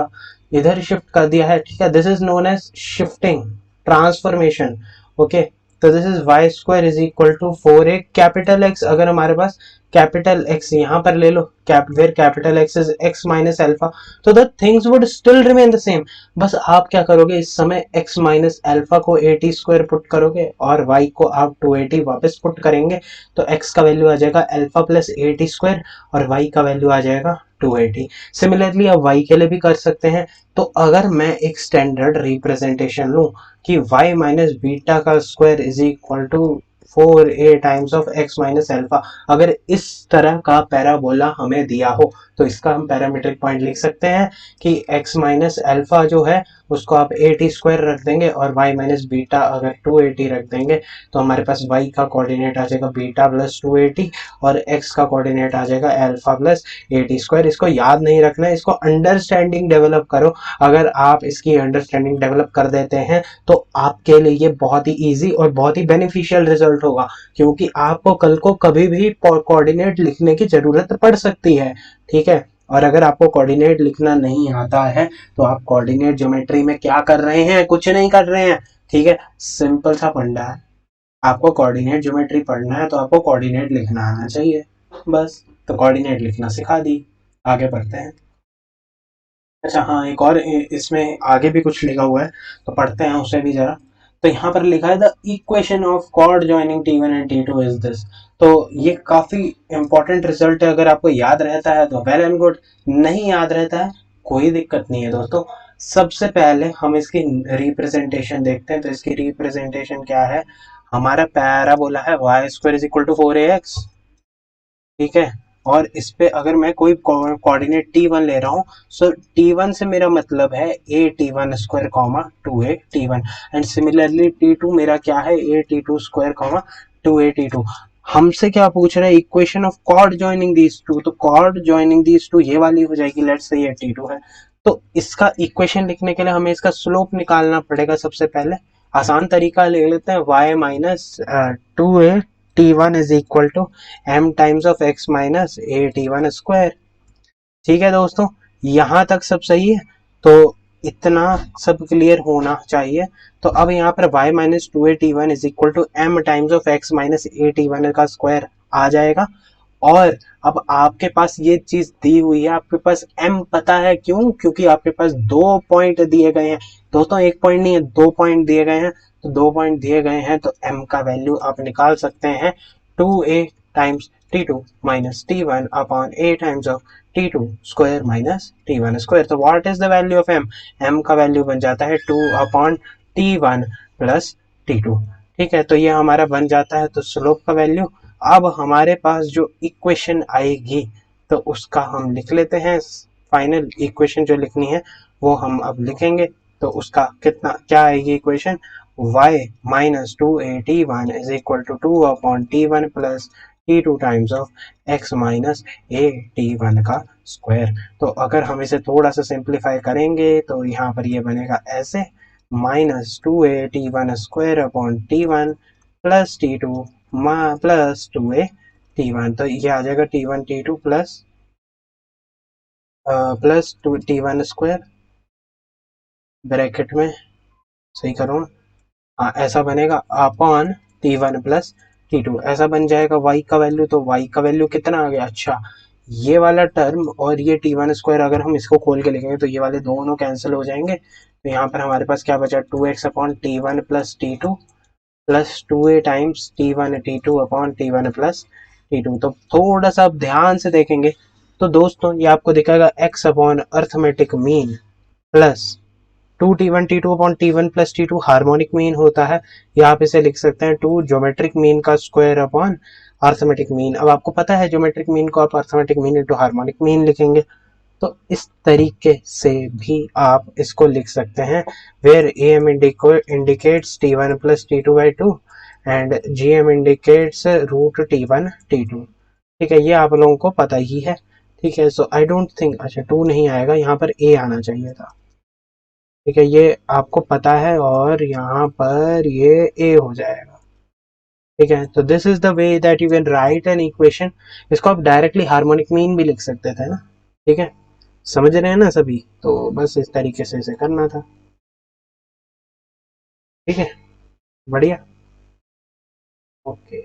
इधर शिफ्ट कर दिया है, ठीक है, this is known as shifting transformation. Okay, तो this is y² is equal to 4a capital x, अगर हमारे पास कैपिटल x यहाँ पर ले लो, where capital x is x minus alpha, तो the things would still remain the same. बस आप क्या करोगे, इस समय x माइनस अल्फा को 80² पुट करोगे और y को आप 280 वापस पुट करेंगे, तो x का वैल्यू आ जाएगा अल्फा प्लस 80² और y का वैल्यू आ जाएगा 280। सिमिलरली आप y के लिए भी कर सकते हैं। तो अगर मैं एक स्टैंडर्ड रिप्रेजेंटेशन लूं कि y माइनस बीटा का square is equal to 4a times of x minus alpha, अगर इस तरह का पैराबोला हमें दिया हो तो इसका हम पैरामीट्रिक पॉइंट लिख सकते हैं कि x माइनस अल्फा जो है उसको आप 80² रख देंगे और y माइनस बीटा अगर 280 रख देंगे, तो हमारे पास y का कोऑर्डिनेट आ जाएगा बीटा प्लस 280 और x का कोऑर्डिनेट आ जाएगा अल्फा प्लस 80²। इसको याद नहीं रखना है, इसको अंडरस्टैंडिंग डेवलप करो। अगर आप इसकी अंडरस्टैंडिंग डेवलप कर देते हैं तो आपके लिए ये बहुत ही ईजी और बहुत ही बेनिफिशियल रिजल्ट होगा, क्योंकि आपको कल को कभी भी कोऑर्डिनेट लिखने की जरूरत पड़ सकती है, ठीक है। और अगर आपको कोऑर्डिनेट लिखना नहीं आता है तो आप कोऑर्डिनेट ज्योमेट्री में क्या कर रहे हैं, कुछ नहीं कर रहे हैं, ठीक है। सिंपल सा फंडा है, आपको कोऑर्डिनेट ज्योमेट्री पढ़ना है तो आपको कोऑर्डिनेट लिखना आना चाहिए, बस। तो कोऑर्डिनेट लिखना सिखा दी, आगे बढ़ते हैं। अच्छा हाँ, एक और इसमें आगे भी कुछ लिखा हुआ है, तो पढ़ते हैं उसे भी जरा। तो यहाँ पर लिखा है the equation of chord joining T1 and T2 is this. तो ये काफी इंपॉर्टेंट रिजल्ट है, अगर आपको याद रहता है तो वेल एंड गुड, नहीं याद रहता है कोई दिक्कत नहीं है दोस्तों। सबसे पहले हम इसकी रिप्रेजेंटेशन देखते हैं, तो इसकी रिप्रेजेंटेशन क्या है, हमारा पैराबोला है y² is equal to 4ax, ठीक है। और इस पे अगर मैं कोई कोऑर्डिनेट T1 ले रहा हूँ, सो T1 से मेरा मतलब है a t one square comma two a t one, and similarly T2 मेरा क्या है, a t two square comma two a t two. हमसे क्या पूछ रहा है, equation of chord joining these two, तो कॉर्ड जॉइनिंग दीज टू ये वाली हो जाएगी, लेट्स से ये T2 है। तो इसका इक्वेशन लिखने के लिए हमें इसका स्लोप निकालना पड़ेगा। सबसे पहले आसान तरीका ले लेते हैं, y minus two a t one is equal to m times of x minus a t one square. ठीक है दोस्तों, यहाँ तक सब सही है। तो इतना सब क्लियर होना चाहिए। तो अब यहाँ पर y minus two a t one is equal to m times of x minus a t one का स्क्वायर आ जाएगा। और अब आपके पास ये चीज दी हुई है, आपके पास m पता है, क्यों? क्योंकि आपके पास 2 पॉइंट दिए गए हैं दोस्तों, 1 पॉइंट नहीं है, 2 पॉइंट दिए गए हैं। तो 2 पॉइंट दिए गए हैं तो m का वैल्यू आप निकाल सकते हैं, 2a times T2 minus T1 upon a times of T2 square minus T1 square. तो what is the value of m का वैल्यू बन जाता है 2 अपॉन T1 प्लस T2। ठीक है, तो ये हमारा बन जाता है तो स्लोप का वैल्यू। अब हमारे पास जो इक्वेशन आएगी तो उसका हम लिख लेते हैं, फाइनल इक्वेशन जो लिखनी है वो हम अब लिखेंगे। तो उसका कितना क्या आएगी equation, y minus two a t one is equal to two upon t one plus T2 times of x minus a t one का स्क्वायर। तो अगर हम इसे थोड़ा सा सिंप्लीफाई करेंगे तो यहाँ पर ये बनेगा ऐसे, minus two a t one square upon t one plus T2 plus two a t one. तो ये आ जाएगा T1 T2 plus two T one square bracket में, सही करो, हाँ ऐसा बनेगा, अपॉन T1 प्लस T2 ऐसा बन जाएगा y का वैल्यू। तो y का वैल्यू कितना आ गया, अच्छा ये वाला टर्म और ये T1 स्क्वायर अगर हम इसको खोल के लिखेंगे तो ये वाले दोनों कैंसिल हो जाएंगे। तो यहाँ पर हमारे पास क्या बचा, 2x upon T1 plus T2 plus 2a times T1 T2 upon T1 plus T2। तो थोड़ा सा आप ध्यान से देखेंगे तो दोस्तों ये आपको दिखाएगा x upon arithmetic mean plus 2T1 T2 upon T1 plus T2 harmonic mean होता है, या आप इसे लिख सकते हैं 2 ज्योमेट्रिक मीन का स्क्वायर अपॉन अर्थमेटिक मीन। अब आपको पता है ज्योमेट्रिक मीन को आप arithmetic mean into harmonic mean लिखेंगे। तो इस तरीके से भी आप इसको लिख सकते हैं, where am indicates T1 plus T2 by 2 and gm indicates root T1 T2। ठीक है, ये आप लोगों को पता ही है। ठीक है, सो आई डोंट थिंक, अच्छा 2 नहीं आएगा, यहाँ पर a आना चाहिए था। ठीक है, ये आपको पता है और यहाँ पर ये a हो जाएगा। ठीक है, तो this is the way that you can write an equation. इसको आप डायरेक्टली हार्मोनिक मीन भी लिख सकते थे ना। ठीक है, समझ रहे हैं ना सभी, तो बस इस तरीके से इसे करना था। ठीक है, बढ़िया, ओके,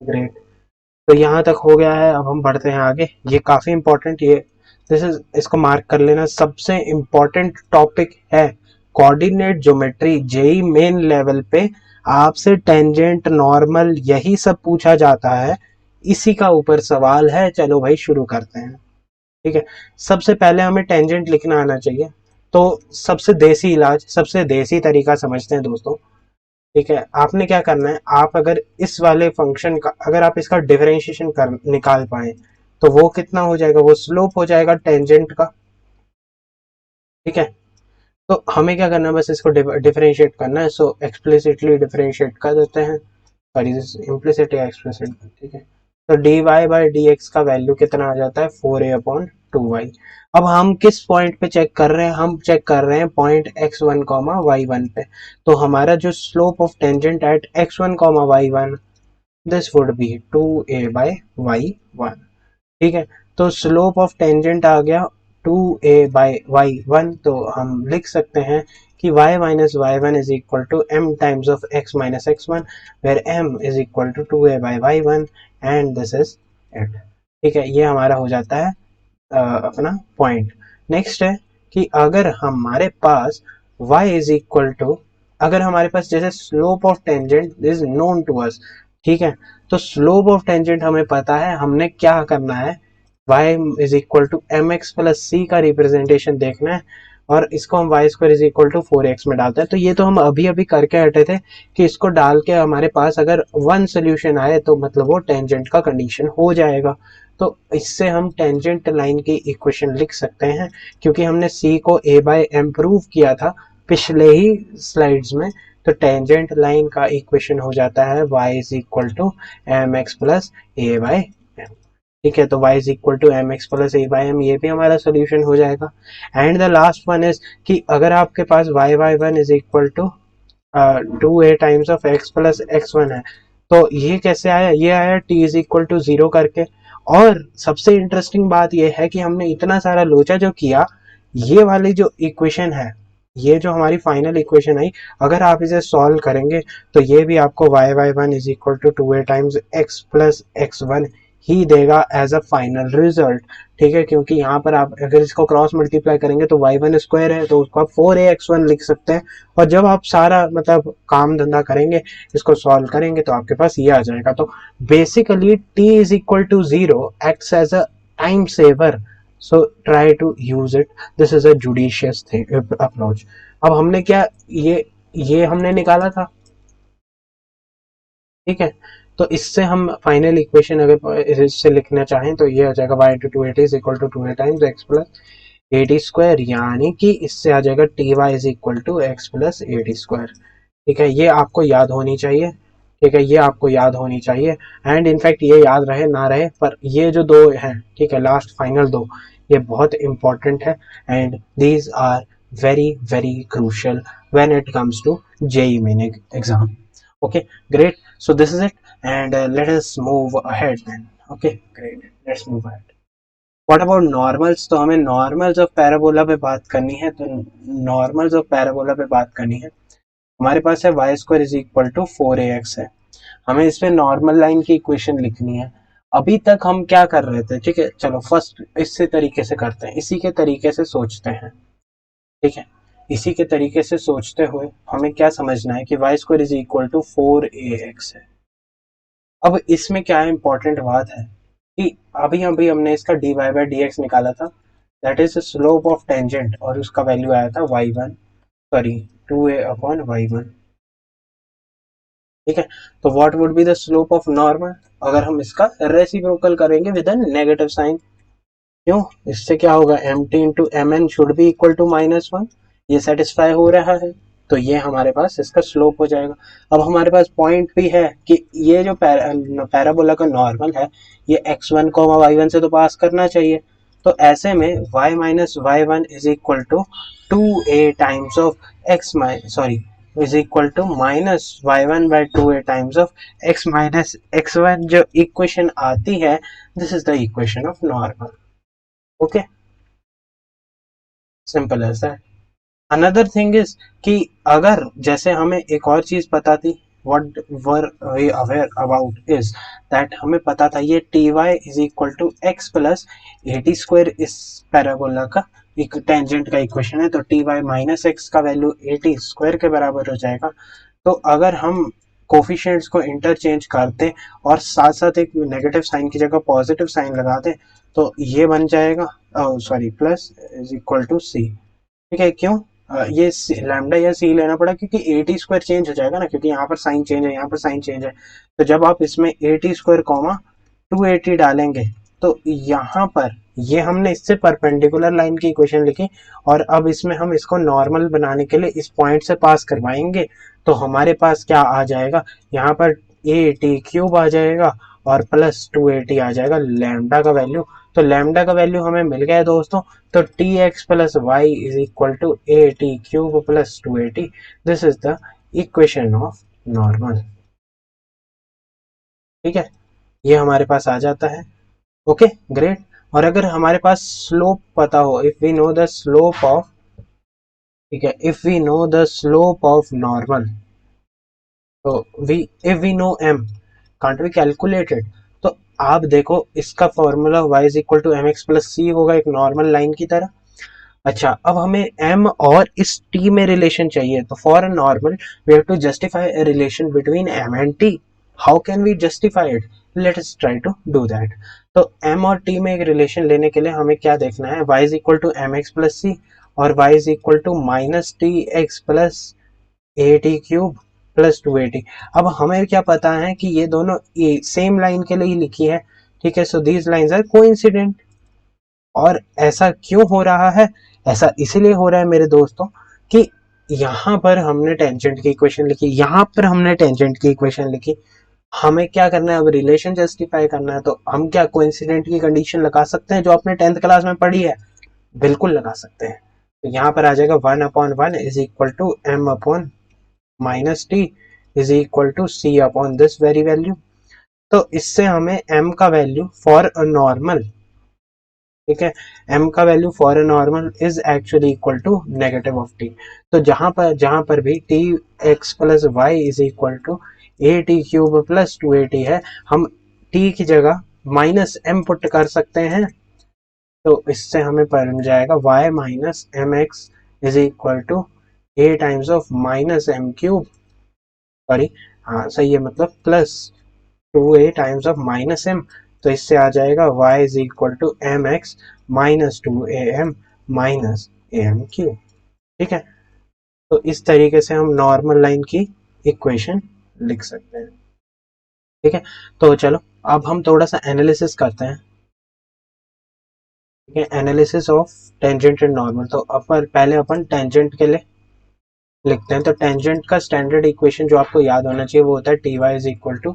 ग्रेट। तो यहाँ तक हो गया है, अब हम बढ़ते हैं आगे। ये काफी इंपॉर्टेंट, ये दिस इज, इसको मार्क कर लेना, सबसे इंपॉर्टेंट टॉपिक है coordinate geometry. JEE Main level पे आपसे टेंजेंट नॉर्मल यही सब पूछा जाता है, इसी का ऊपर सवाल है। चलो भाई शुरू करते हैं। ठीक है, सबसे पहले हमें टेंजेंट लिखना आना चाहिए। तो सबसे देसी इलाज, सबसे देसी तरीका समझते हैं दोस्तों। ठीक है, आपने क्या करना है, आप अगर इस वाले फंक्शन का अगर आप इसका डिफरेंशिएशन कर निकाल पाए तो वो कितना हो जाएगा, वो स्लोप हो जाएगा टेंजेंट का। ठीक है, तो हमें क्या करना है, बस इसको डिफरेंशिएट करना है। सो एक्सप्लिसिटली डिफरेंशिएट कर देते हैं, सॉरी इम्प्लिसिट या एक्सप्लिसिट। ठीक है, तो d y by d x का वैल्यू कितना आ जाता है, 4a अपॉन 2y। अब हम किस पॉइंट पे चेक कर रहे हैं, हम चेक कर रहे हैं पॉइंट x1 कॉमा y1 पे। तो हमारा जो slope of tangent at x1 comma y1, this would B 2a by y1। ठीक है, तो स्लोप ऑफ टेंजेंट आ गया 2a बाई y1। तो हम लिख सकते हैं कि y माइनस y1 is equal to m times of x minus x1, where m is equal to 2a by y1 and this is it. ठीक है, ये हमारा हो जाता है अपना पॉइंट। नेक्स्ट है कि अगर हमारे पास y इज इक्वल टू, अगर हमारे पास जैसे slope of tangent is known to us. ठीक है, तो स्लोप ऑफ टेंजेंट हमें पता है, हमने क्या करना है, y is equal to m x plus c का रिप्रेजेंटेशन देखना है। और इसको हम y square is equal to 4x में डालते हैं। तो ये तो हम अभी अभी करके हटे थे कि इसको डाल के हमारे पास अगर वन सोल्यूशन आए तो मतलब वो टेंजेंट का कंडीशन हो जाएगा। तो इससे हम टेंजेंट लाइन की इक्वेशन लिख सकते हैं, क्योंकि हमने c को a बाय m प्रूव किया था पिछले ही स्लाइड्स में। तो टेंजेंट लाइन का इक्वेशन हो जाता है y is equal to m x plus a by m. ठीक है, तो y is equal to m x plus a by m, ये भी हमारा सोल्यूशन हो जाएगा। And the last one is कि अगर आपके पास y1 is equal to 2a times of x plus x1 है, तो ये कैसे आया? ये आया t इज इक्वल टू 0 करके। और सबसे इंटरेस्टिंग बात ये है कि हमने इतना सारा लोचा जो किया, ये वाली जो इक्वेशन है, ये जो हमारी फाइनल इक्वेशन आई, अगर आप इसे सॉल्व करेंगे तो ये भी आपको y1 is equal to 2a times x plus x1 ही देगा एज अ फाइनल रिजल्ट। ठीक है, क्योंकि यहाँ पर आप अगर इसको क्रॉस मल्टीप्लाई करेंगे तो y1 स्क्वायर है, तो उसको आप 4ax1 लिख सकते हैं। और जब आप सारा मतलब काम धंधा करेंगे, इसको सॉल्व करेंगे, तो आपके पास ये आ जाएगा। तो basically t is equal to 0 acts as a time saver, so try to use it, this is a judicious approach. अब हमने क्या, ये हमने निकाला था। ठीक है, तो इससे हम फाइनल इक्वेशन अगर इससे लिखना चाहें तो ये आ जाएगा y into 2at is equal to 2a times x plus a t square, यानी कि इससे आ जाएगा t y is equal to x plus a t square. ठीक है, ये आपको याद होनी चाहिए। ठीक है, ये आपको याद होनी चाहिए। एंड इनफैक्ट ये याद रहे ना रहे, पर ये जो दो हैं, ठीक है, लास्ट फाइनल दो, ये बहुत इंपॉर्टेंट है। And these are very very crucial when it comes to JEE Main exam. Okay, great. So this is it, and let us move ahead then. Okay, great. Let's move ahead. What about normals? तो हमें normals of parabola पे बात करनी है। तो normals of parabola पे बात करनी है। हमारे पास है y square is equal to 4ax है। हमें इस पे नॉर्मल लाइन की इक्वेशन लिखनी है। अभी तक हम क्या कर रहे थे? ठीक है, चलो फर्स्ट इसी तरीके से करते हैं, इसी के तरीके से सोचते हैं। ठीक है, इसी के तरीके से सोचते हुए हमें क्या समझना है कि y square is equal to 4ax है। अब इसमें क्या इंपॉर्टेंट बात है कि अभी अभी हमने इसका dy बाई डी एक्स निकाला था, that is slope of tangent, और उसका वैल्यू आया था y1 sorry 2a upon y1। ठीक है, तो what would be the slope of normal अगर हम इसका रेसिप्रोकल करेंगे विद एन नेगेटिव साइन? क्यों? इससे क्या होगा? mt into m n should be equal to -1। ये सेटिस्फाई हो रहा है, तो ये हमारे पास इसका स्लोप हो जाएगा। अब हमारे पास पॉइंट भी है कि ये जो पैराबोला का नॉर्मल है, ये x1 y1 से तो पास करना चाहिए। तो ऐसे में y माइनस y1 is equal to 2a times of x sorry is equal to minus y1 by 2a times of x minus x1 जो इक्वेशन आती है, this is the equation of normal. Okay, simple as that. Another thing is कि अगर जैसे हमें एक और चीज पता थी, what were we aware about is that हमें पता था ये t y is equal to x plus a t square इस पैराबोला का एक टेंजेंट का इक्वेशन है। तो टी वाई माइनस एक्स का वैल्यू ए टी स्क्वायर के बराबर हो जाएगा। तो अगर हम कोफिशिएंट्स को इंटरचेंज करते और साथ साथ एक नेगेटिव साइन की जगह पॉजिटिव साइन लगा दें, तो ये बन जाएगा sorry plus is equal to c. ठीक है, क्यों? ये लैम्डा या सी लेना पड़ा क्योंकि ए टी स्क्वायर चेंज हो जाएगा ना, क्योंकि यहाँ पर साइन चेंज है, यहाँ पर साइन चेंज है। तो जब आप इसमें ए टी स्क्वायर कॉमा 280 डालेंगे, तो यहाँ पर ये हमने इससे परपेंडिकुलर लाइन की इक्वेशन लिखी, और अब इसमें हम इसको नॉर्मल बनाने के लिए इस पॉइंट से पास करवाएंगे। तो हमारे पास क्या आ जाएगा? यहाँ पर ए टी क्यूब आ जाएगा और प्लस 280 आ जाएगा लैम्डा का वैल्यू। तो लैम्डा का वैल्यू हमें मिल गया है दोस्तों। तो t x plus y is equal to a t cube plus 280, this is the equation of normal. ठीक है, ये हमारे पास आ जाता है। Okay, great. और अगर हमारे पास स्लोप पता हो, if we know the slope of, ठीक है, if we know the slope of normal, तो we if we know m, can't we calculate it? तो आप देखो इसका formula y is equal to m x plus c होगा, एक normal line की तरह। अच्छा, अब हमें m और इस t में रिलेशन चाहिए। तो for a normal we have to justify a relation between m and t। How can we justify it? Let us try to do that. तो m और t में एक रिलेशन लेने के लिए हमें क्या देखना है? y is equal to m x plus c और y is equal to minus t x plus a t cube plus 2at। अब हमें क्या पता है कि ये दोनों सेम लाइन के लिए ही लिखी है, ठीक है। So these lines are coincident. और ऐसा क्यों हो रहा है? ऐसा इसीलिए हो रहा है मेरे दोस्तों कि यहाँ पर हमने टेंजेंट की इक्वेशन लिखी, यहाँ पर हमने टेंजेंट की इक्वेशन लिखी। हमें क्या करना है, अब रिलेशन जस्टिफाई करना है। तो हम क्या कोइंसिडेंट की कंडीशन लगा सकते हैं जो आपने 10th क्लास में पढ़ी है? बिल्कुल लगा सकते हैं। तो यहाँ पर आ जाएगा 1/1 is equal to m upon minus t is equal to c upon this very value. तो इससे हमें m का वैल्यू फॉर अ नॉर्मल, ठीक है, m का value for a normal is actually equal to negative of t। तो जहां पर भी t x plus y is equal to a t cube plus 2at है, हम t की जगह माइनस m पुट कर सकते हैं। तो इससे हमें बन जाएगा y minus m x is equal to a times of minus m cube, sorry, हाँ सही है, मतलब plus 2a times of minus m. तो इससे आ जाएगा y is equal to m x minus 2am minus a m cube, ठीक है। तो इस तरीके से हम नॉर्मल लाइन की इक्वेशन लिख सकते हैं, ठीक है। तो चलो अब हम थोड़ा सा एनालिसिस करते हैं, ठीक है, analysis of tangent and normal. तो पहले अपन टेंजेंट के लिए लिखते हैं। तो टेंजेंट का स्टैंडर्ड इक्वेशन जो आपको याद होना चाहिए वो होता है t y is equal to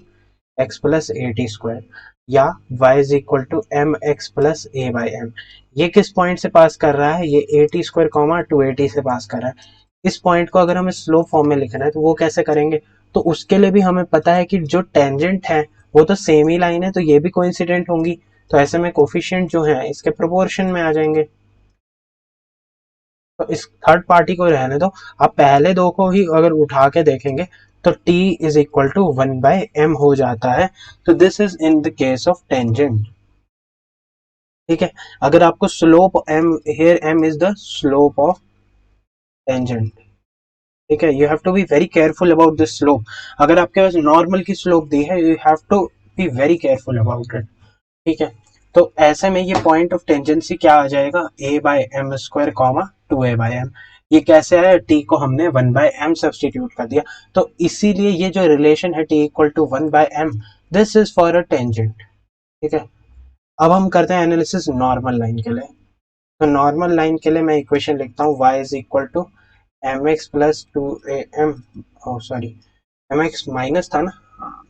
x plus a t square, या y is equal to m x plus a by m. ये किस पॉइंट से पास कर रहा है? ये ए टी स्क्वायर कॉमा 2at से पास कर रहा है। इस पॉइंट को अगर हमें स्लोप फॉर्म में लिखना है तो वो कैसे करेंगे? तो उसके लिए भी हमें पता है कि जो टेंजेंट है वो तो सेम ही लाइन है, तो ये भी कोइंसिडेंट होंगी। तो ऐसे में कोफिशिएंट जो है इसके प्रोपोर्शन में आ जाएंगे। तो इस थर्ड पार्टी को रहने दो, आप पहले दो को ही अगर उठा के देखेंगे तो t is equal to 1/m हो जाता है। तो this is in the case of tangent, ठीक है। अगर आपको slope m, here m is the slope of tangent, ठीक है। You have to be very careful about this slope. अगर आपके पास नॉर्मल की स्लोप दी है, you have to be very careful about it, ठीक है। तो ऐसे में ये पॉइंट ऑफ टेंजेंसी क्या आ जाएगा? a by m square comma 2a by m. ये कैसे आया? t को हमने 1/m सब्सटीट्यूट कर दिया। तो इसीलिए ये जो रिलेशन है t equal to 1/m, this is for a tangent, ठीक है। अब हम करते हैं एनालिसिस नॉर्मल लाइन के लिए। तो नॉर्मल लाइन के लिए मैं इक्वेशन लिखता हूँ y is equal to m x plus 2am, oh sorry, m x minus था ना,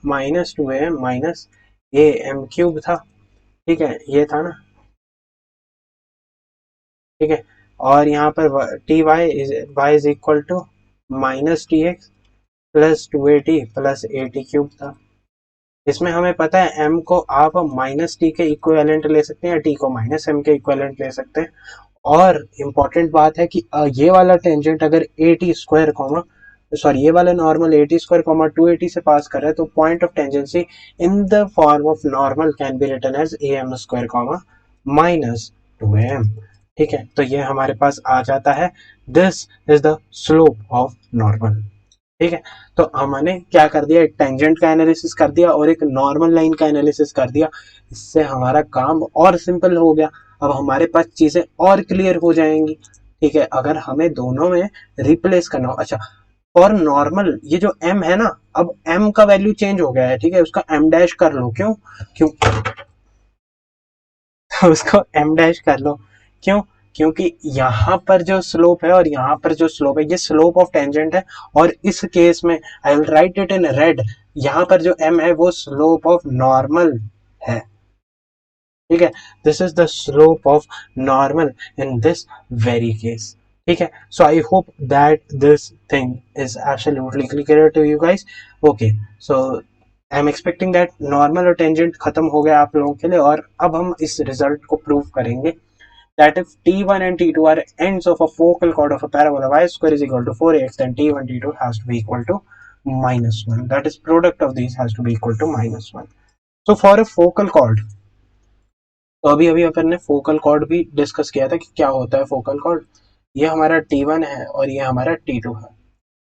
minus 2am minus a m cube था, ठीक है, ये था ना, ठीक है। और यहाँ पर t y is equal to minus t x plus 2at plus a t cube था। इसमें हमें पता है m को आप माइनस टी के इक्विवेलेंट ले सकते हैं या t को माइनस m के इक्विवेलेंट ले सकते हैं। और इम्पॉर्टेंट बात है कि ये वाला टेंजेंट अगर a t square comma, sorry, ये वाला normal a t square comma 2at से पास कर रहा है, तो point of tangency in the form of normal can be written as a m square comma minus 2am, ठीक है। तो ये हमारे पास आ जाता है, this is the slope of normal, ठीक है। तो हमने क्या कर दिया, एक टेंजेंट का एनालिसिस कर दिया और एक नॉर्मल लाइन का एनालिसिस कर दिया। इससे हमारा काम और सिंपल हो गया। अब हमारे पास चीजें और क्लियर हो जाएंगी, ठीक है। अगर हमें दोनों में रिप्लेस करना हो, अच्छा, और नॉर्मल ये जो m है ना, अब m का वैल्यू चेंज हो गया है, ठीक है, उसका m डैश कर लो। क्यों? क्यों? उसको m डैश कर लो। क्यों? क्योंकि यहाँ पर जो स्लोप है और यहाँ पर जो स्लोप है, ये स्लोप ऑफ टेंजेंट है। और इस केस में I will write it in red, यहाँ पर जो m है वो स्लोप ऑफ नॉर्मल है, ठीक है। This is the slope of normal in this very case, ठीक है। So I hope that this thing is absolutely clear to you guys. Okay, so I am expecting that normal और tangent खत्म हो गया आप लोगों के लिए। और अब हम इस रिजल्ट को प्रूव करेंगे that if t1 and t2 are ends of a focal chord of a parabola y square is equal to 4x, then t1 t2 has to be equal to minus 1. That is, product of these has to be equal to minus 1. So for a focal chord, तो अभी अभी अपन ने focal cord भी discuss किया था कि क्या होता है फोकल कॉर्ड। ये हमारा T1 है और ये हमारा T2 है,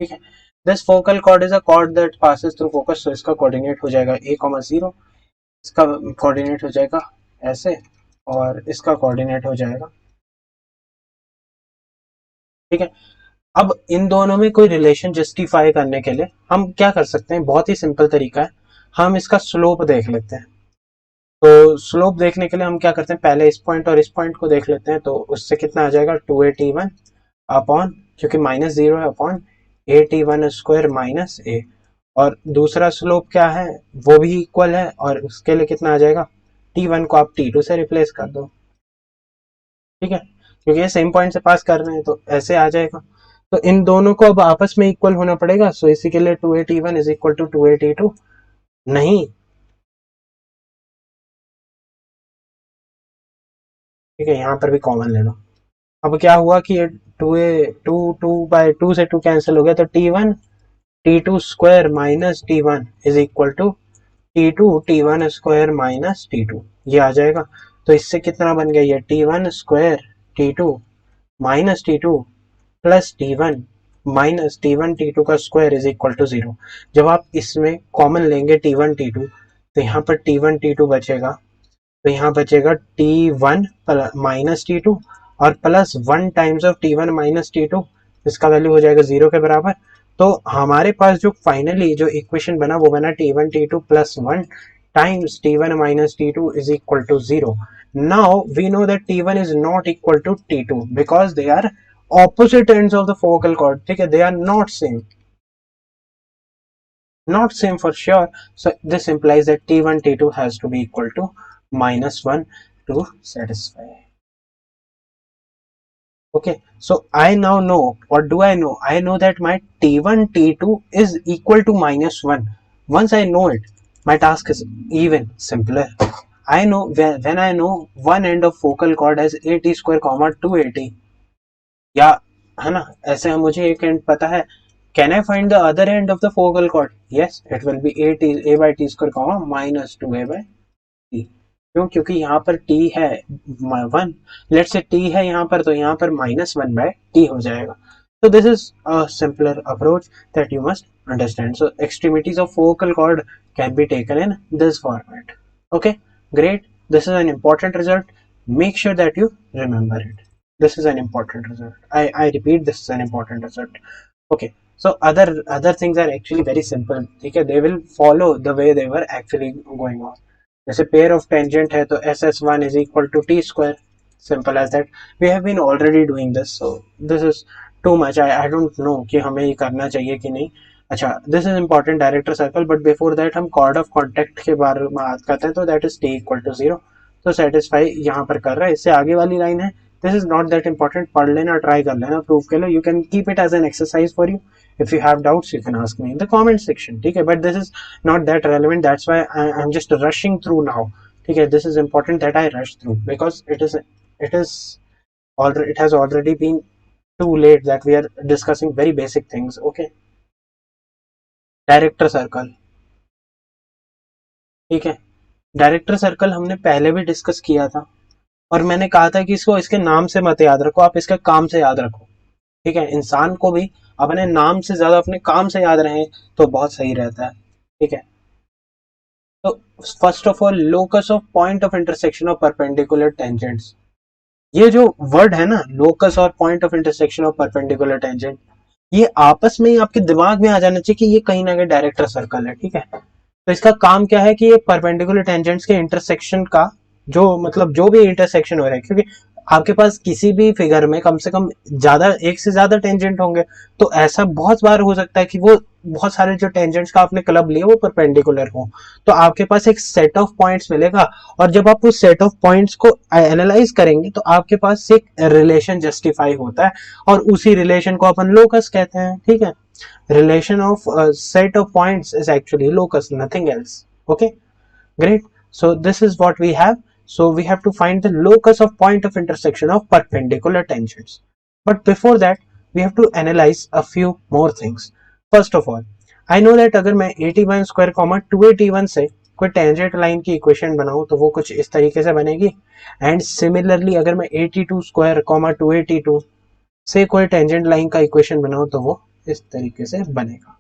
ठीक है। This focal cord is a cord that passes through focus. तो इसका कोऑर्डिनेट हो जाएगा a,0, इसका कोऑर्डिनेट हो जाएगा ऐसे, और इसका कोऑर्डिनेट हो जाएगा ठीक है। अब इन दोनों में कोई रिलेशन जस्टिफाई करने के लिए हम क्या कर सकते हैं, बहुत ही सिंपल तरीका है, हम इसका स्लोप देख लेते हैं। तो स्लोप देखने के लिए हम क्या करते हैं, पहले इस पॉइंट और इस पॉइंट को देख लेते हैं। तो उससे कितना आ जाएगा, 2a t1 अपॉन, क्योंकि -0 है, upon a t1 square minus a। और दूसरा स्लोप क्या है, वो भी इक्वल है, और उसके लिए कितना आ जाएगा, t1 को आप t2 से रिप्लेस कर दो, ठीक है, क्योंकि ये सेम पॉइंट से पास कर रहे हैं, तो ऐसे आ जाएगा। तो इन दोनों को अब आपस में इक्वल होना पड़ेगा। सो इसी के लिए 2a t1 is equal to 2a t2, नहीं, ठीक है, यहाँ पर भी कॉमन ले लो। अब क्या हुआ कि ये टू से टू कैंसिल हो गया, तो t1 t2 square minus t1 is equal to t2 t1 square minus t2, ये आ जाएगा। तो इससे कितना बन गया, ये t1 square t2 minus t2 plus t1 का स्क्वायर इज इक्वल टू 0। जब आप इसमें कॉमन लेंगे t1 t2, तो यहाँ पर t1 t2 बचेगा, तो यहाँ बचेगा t1 माइनस t2 और plus 1 times of t1 minus t2, इसका वैल्यू हो जाएगा 0 के बराबर। तो हमारे पास जो फाइनली जो इक्वेशन बना वो बना t1 t2 plus 1 times t1 minus t2 is equal to 0. Now we know that t1 is not equal to t2 because they are opposite ends of the focal chord, ठीक है, they are not same for sure. So this implies that t1 t2 has to be equal to -1 to satisfy. Okay, so I now know, what do I know? I know that my t1 t2 is equal to -1. Once I know it, my task is even simpler. I know when I know one end of focal chord as at square comma 2at, या है ना, ऐसे हम मुझे एक and पता है, can I find the other and of the focal cord, yes it will be a by t square comma minus 2a by t। क्यों, क्योंकि यहाँ पर t है 1, लेट्स से t है यहाँ पर, तो यहाँ पर -1 by t हो जाएगा। So this is a simpler approach that you must understand. So extremities of focal cord can be taken in this format. Okay, great. This is an important result. Make sure that you remember it. This is an important result. I repeat, this is an important result. Okay, so other things are actually very simple, ठीक है, they will follow the way they were actually going on. जैसे pair of tangent है तो ss1 is equal to t square, simple as that. We have been already doing this, so this is too much. I don't know कि हमें ये करना चाहिए कि नहीं। अच्छा, this is important director circle, but before that हम chord of contact के बारे में बात करते हैं, तो that is t equal to 0, तो satisfy यहाँ पर कर रहा है। इससे आगे वाली लाइन है, this is not that important, पढ़ लेना, ट्राई कर लेना प्रूफ के लिए, you can keep it as an exercise for you. If you have doubts you can ask me in the comment section, ठीक है, but this is not that relevant, that's why I'm just rushing through now, ठीक है, this is important that I rush through because it has already been too late that we are discussing very basic things. Okay, director circle, ठीक है, director circle हमने पहले भी discuss किया था, और मैंने कहा था कि इसको इसके नाम से मत याद रखो, आप इसके काम से याद रखो, ठीक है, इंसान को भी अपने नाम से ज्यादा अपने काम से याद रहे तो बहुत सही रहता है, ठीक है। तो first of all, locus of point of intersection of perpendicular tangents, ये जो वर्ड है ना, लोकस और point of intersection of perpendicular tangent, ये आपस में ही आपके दिमाग में आ जाना चाहिए कि ये कहीं ना कहीं डायरेक्टर सर्कल है, ठीक है। तो इसका काम क्या है कि ये परपेंडिकुलर टेंजेंट्स के इंटरसेक्शन का जो मतलब जो भी इंटरसेक्शन हो रहा है, क्योंकि आपके पास किसी भी फिगर में कम से कम ज्यादा एक से ज्यादा टेंजेंट होंगे, तो ऐसा बहुत बार हो सकता है कि वो बहुत सारे जो टेंजेंट्स का आपने क्लब लिए वो परपेंडिकुलर हो, तो आपके पास एक सेट ऑफ पॉइंट्स मिलेगा, और जब आप उस सेट ऑफ पॉइंट्स को एनालाइज करेंगे तो आपके पास एक रिलेशन जस्टिफाई होता है, और उसी रिलेशन को अपन लोकस कहते हैं, ठीक है। relation of a set of points is actually locus, nothing else. Okay, great. So this is what we have. So we have to find the locus of point of intersection of perpendicular tangents, but before that we have to analyze a few more things. First of all, I know that अगर मैं at1 square comma 2at1 से कोई tangent line की equation बनाऊं तो वो कुछ इस तरीके से बनेगी, एंड सिमिलरली अगर मैं 82 स्क्वायर कॉमा 282 से कोई टेंजेंट लाइन का इक्वेशन बनाऊं तो वो इस तरीके से बनेगा,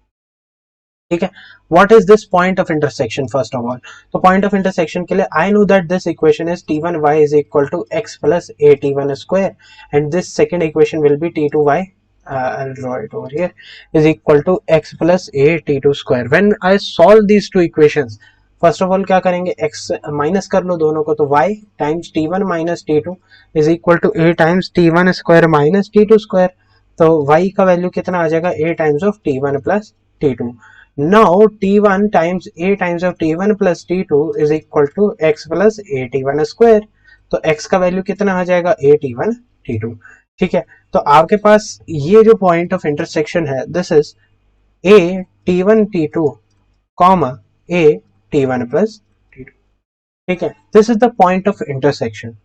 ठीक है। What is this point of intersection? First of all, तो पॉइंट ऑफ इंटरसेक्शन के लिए I know that this equation is t1y is equal to x plus a t1 square, and this second equation will be t2y I'll draw it over here, is equal to x plus a t2 square. When I solve these two equations, first of all क्या करेंगे, x minus कर लो दोनों को, तो y times t1 minus t2 is equal to a times t1 square minus t2 square. तो y का value कितना आ जाएगा, a times of t1 plus t2. Now t1 times a times of t1 plus t2 is equal to x plus a t1 square. तो x का value कितना आ जाएगा, a t1 t2. ठीक है, तो आपके पास ये जो पॉइंट ऑफ इंटरसेक्शन है, this is a t1 t2 comma a t1 plus t2. ठीक है, this is the point of intersection.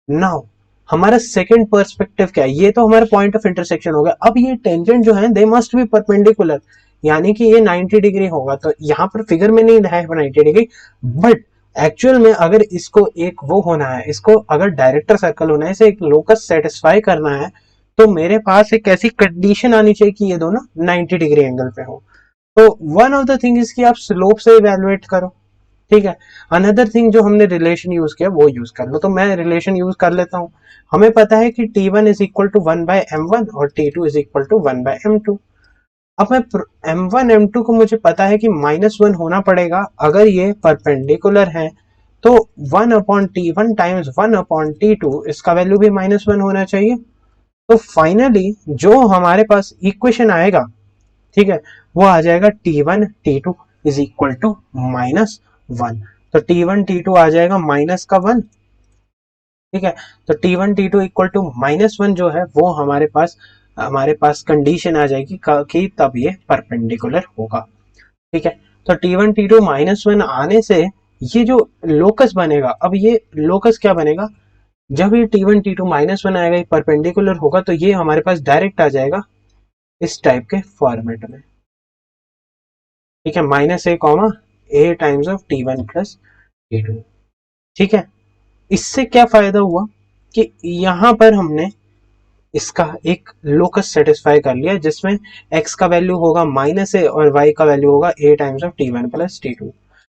Now हमारा सेकंड पर्सपेक्टिव क्या है, ये तो हमारा पॉइंट ऑफ इंटरसेक्शन हो गया. अब ये टेंजेंट जो है दे मस्ट बी परपेंडिकुलर, यानी कि ये 90 डिग्री होगा. तो यहाँ पर फिगर में नहीं है 90 डिग्री, बट एक्चुअल में अगर इसको एक वो होना है, इसको अगर डायरेक्टर सर्कल होना है, इसे एक लोकस सेटिस्फाई करना है, तो मेरे पास एक ऐसी कंडीशन आनी चाहिए कि ये दोनों 90 डिग्री एंगल पे हो. तो one of the thing is कि आप स्लोप से इवेलुएट करो. ठीक है, अनदर थिंग जो हमने रिलेशन यूज किया वो यूज कर लो. तो मैं रिलेशन यूज कर लेता हूं. हमें पता है कि t1 is equal to 1 bye m1 और t2 is equal to 1 bye m2. अब मैं m1 m2 को मुझे पता है कि -1 होना पड़ेगा अगर ये परपेंडिकुलर है. तो 1 upon t1 times 1 upon t2, इसका वैल्यू भी -1 होना चाहिए. तो फाइनली जो हमारे पास इक्वेशन आएगा, ठीक है, वो आ जाएगा t1 t2 is equal to -1. तो t1 t2 आ जाएगा माइनस का 1. ठीक है, तो t1 t2 इक्वल टू -1 जो है वो हमारे पास कंडीशन आ जाएगी कि तब ये परपेंडिकुलर होगा. ठीक है, तो t1 t2 -1 आने से ये जो लोकस बनेगा, अब ये लोकस क्या बनेगा, जब ये t1 t2 -1 आएगा, ये परपेंडिकुलर होगा, तो ये हमारे पास डायरेक्ट आ जाएगा इस टाइप के फॉर्मेट में. ठीक है, -a comma a times of t1 plus t2. ठीक है, इससे क्या फायदा हुआ कि यहां पर हमने इसका एक लोकस सेटिस्फाई कर लिया, जिसमें x का वैल्यू होगा -a और y का वैल्यू होगा a times of t1 plus t2.